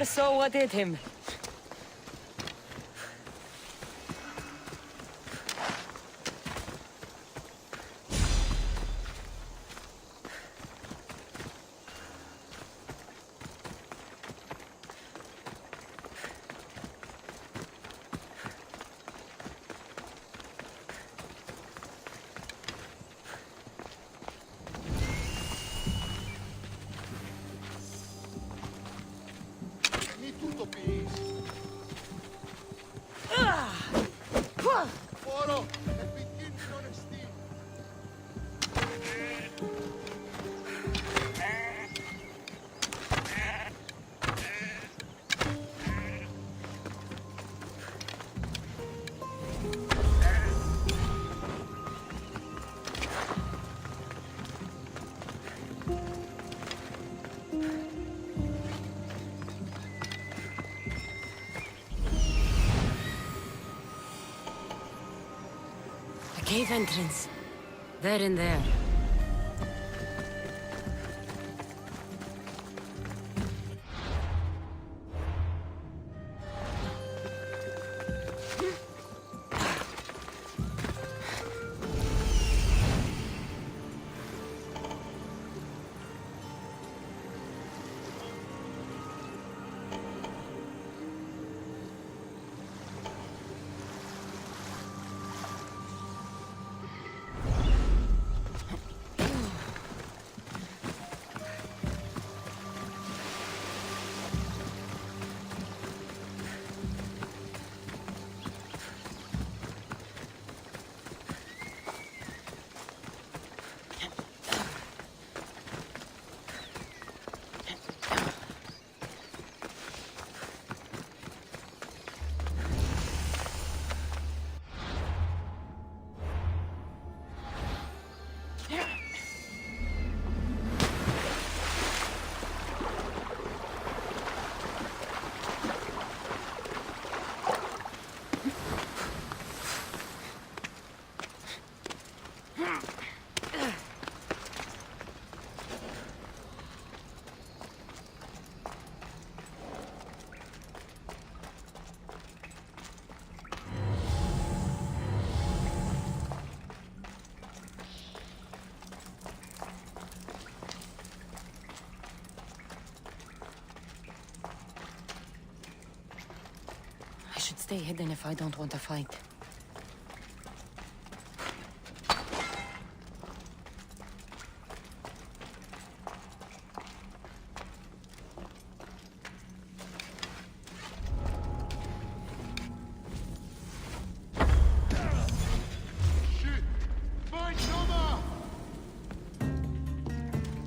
So what hit him? Ni tutto, please. Foro, e begin non esteem. A cave entrance. There and there. I should stay hidden if I don't want to fight. Shit! Find Noma!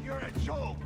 You're a joke!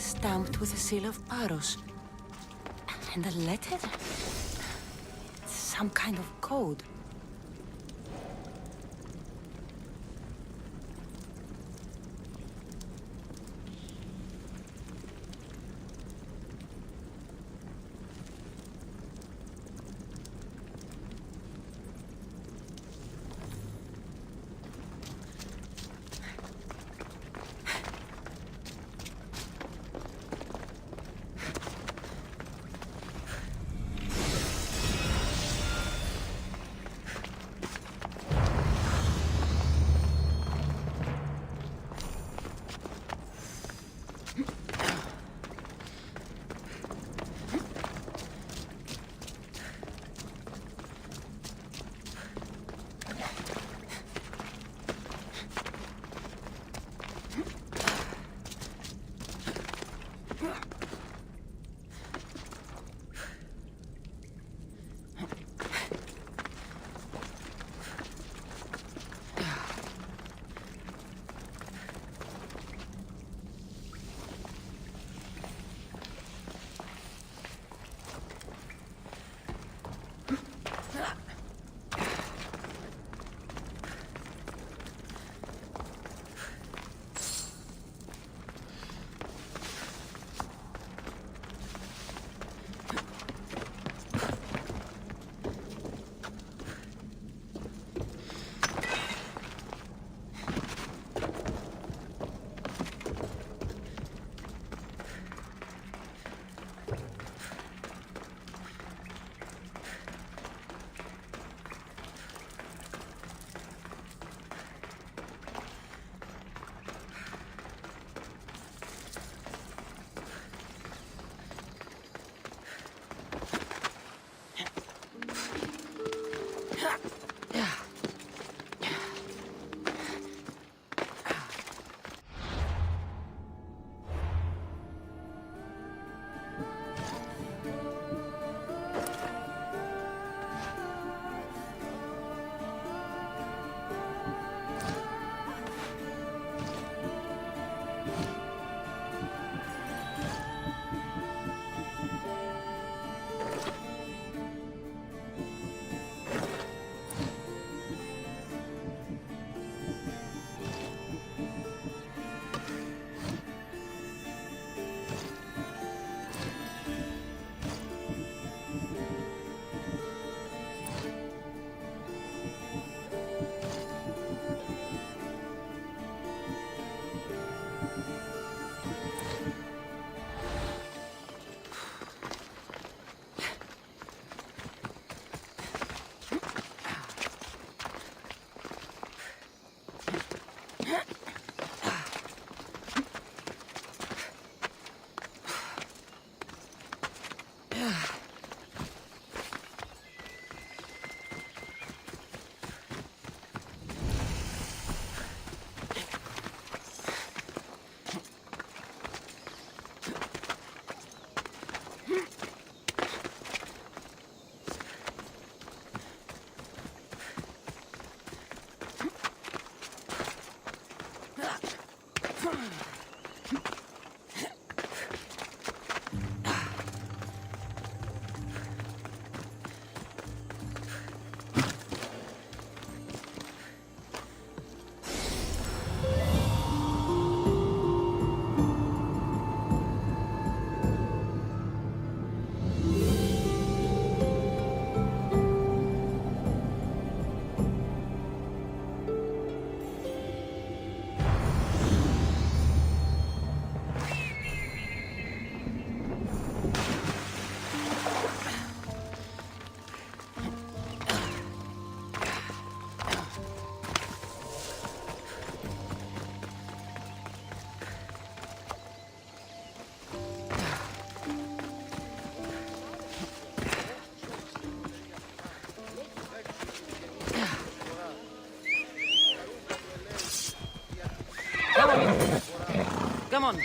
stamped with the seal of Paros. And the letter? It's some kind of code. Come on.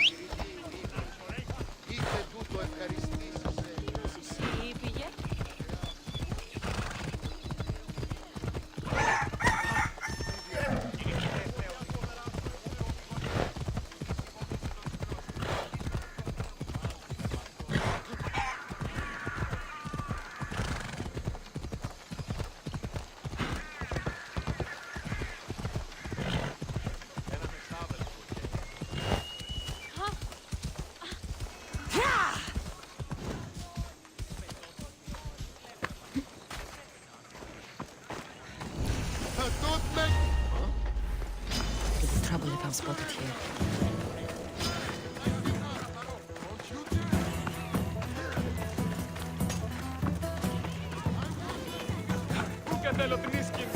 θέλω την ίσκιν.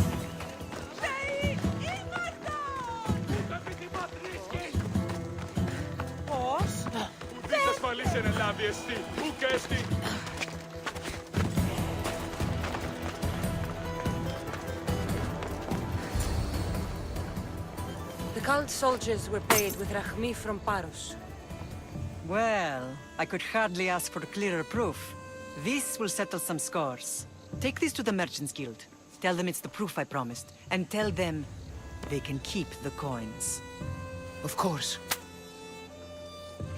Πώς? Ουδής ασφαλής εν ελάβει εστί. Ούκα εστί. The cult soldiers were paid with Rachmi from Paros. Well, I could hardly ask for clearer proof. This will settle some scores. Take this to the Merchants Guild. Tell them it's the proof I promised. And tell them they can keep the coins. Of course.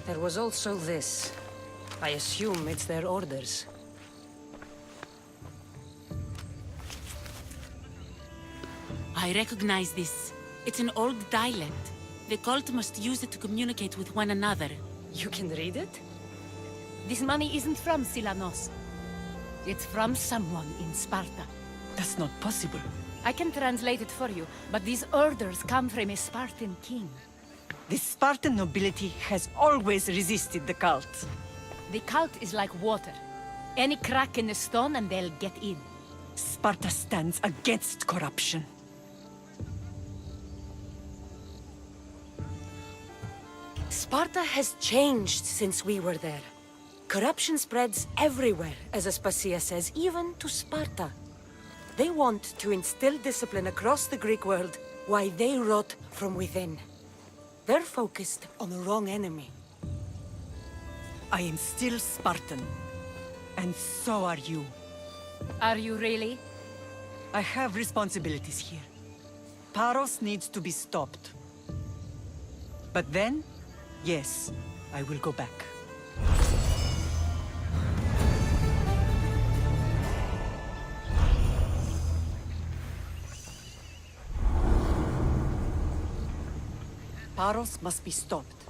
There was also this. I assume it's their orders. I recognize this. It's an old dialect. The cult must use it to communicate with one another. You can read it? This money isn't from Silanos. It's from someone in Sparta. That's not possible. I can translate it for you, but these orders come from a Spartan king. The Spartan nobility has always resisted the cult. The cult is like water. Any crack in the stone and they'll get in. Sparta stands against corruption. Sparta has changed since we were there. Corruption spreads everywhere, as Aspasia says, even to Sparta. They want to instill discipline across the Greek world, while they rot from within. They're focused on the wrong enemy. I am still Spartan. And so are you. Are you really? I have responsibilities here. Paros needs to be stopped. But then, yes, I will go back. Paros must be stopped.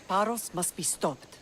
Paros must be stopped.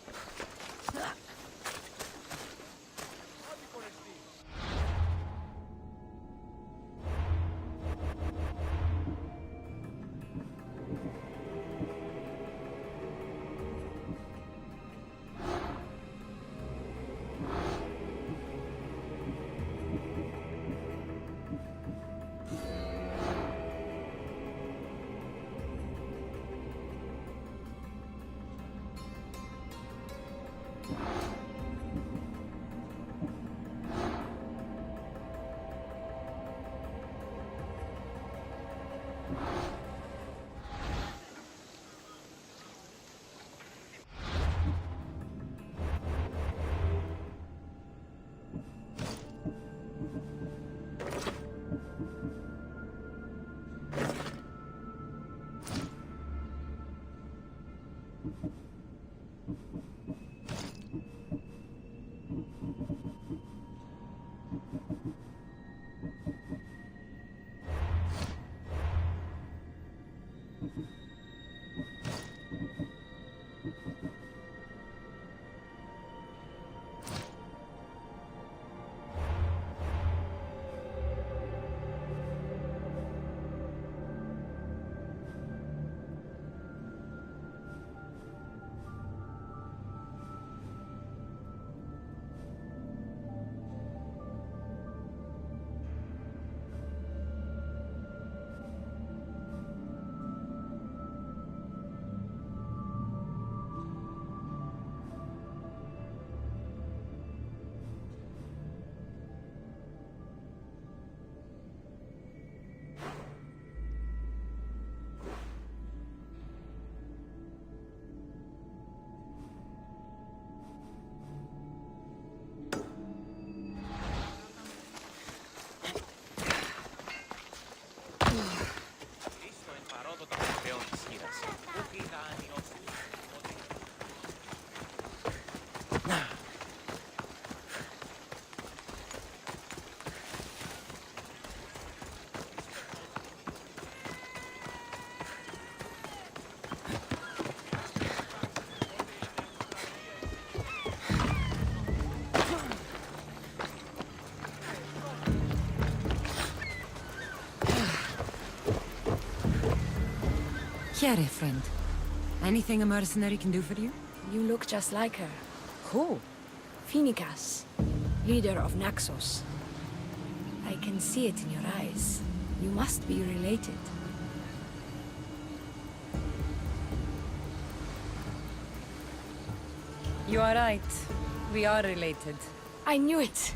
Chiare, friend. Anything a mercenary can do for you? You look just like her. Who? Phoenicas, leader of Naxos. I can see it in your eyes. You must be related. You are right. We are related. I knew it.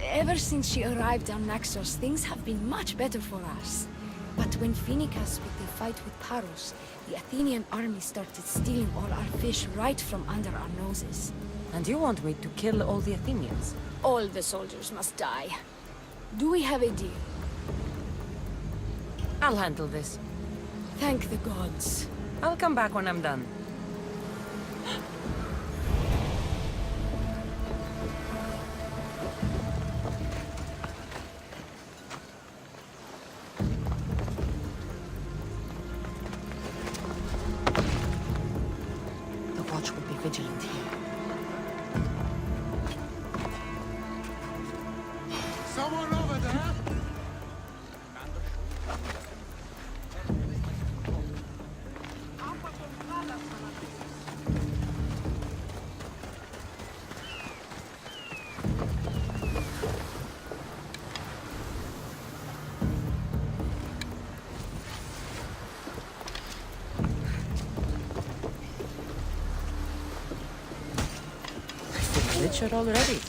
Ever since she arrived on Naxos, things have been much better for us. But when Phoenicus picked a fight with Paros, the Athenian army started stealing all our fish right from under our noses. And you want me to kill all the Athenians? All the soldiers must die. Do we have a deal? I'll handle this. Thank the gods. I'll come back when I'm done. The watch will be vigilant here. Someone over there? Richer already.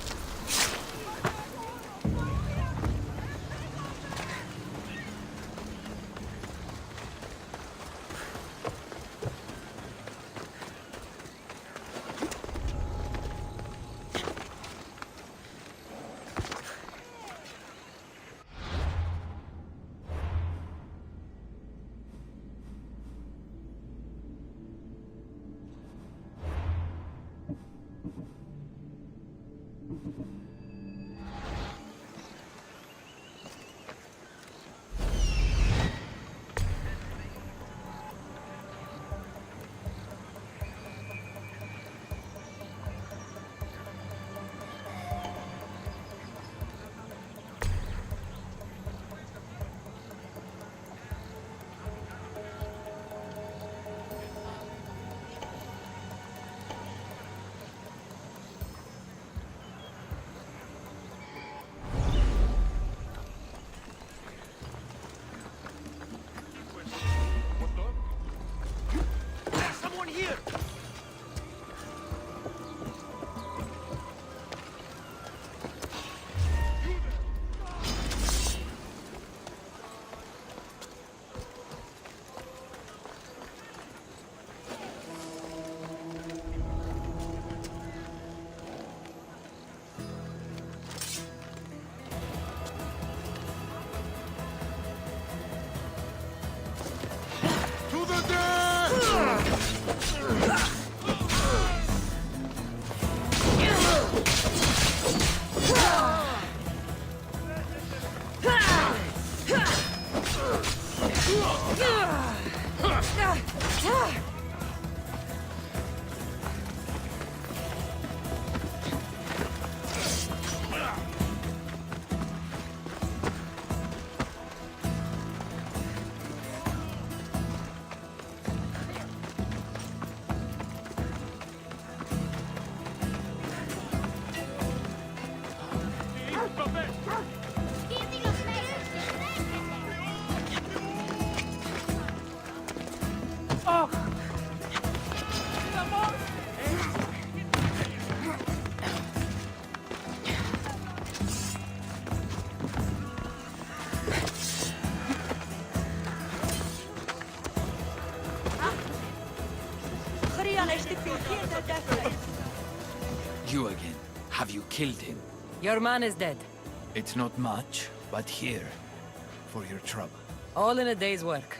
You again. Have you killed him? Your man is dead. It's not much, but here, for your trouble. All in a day's work.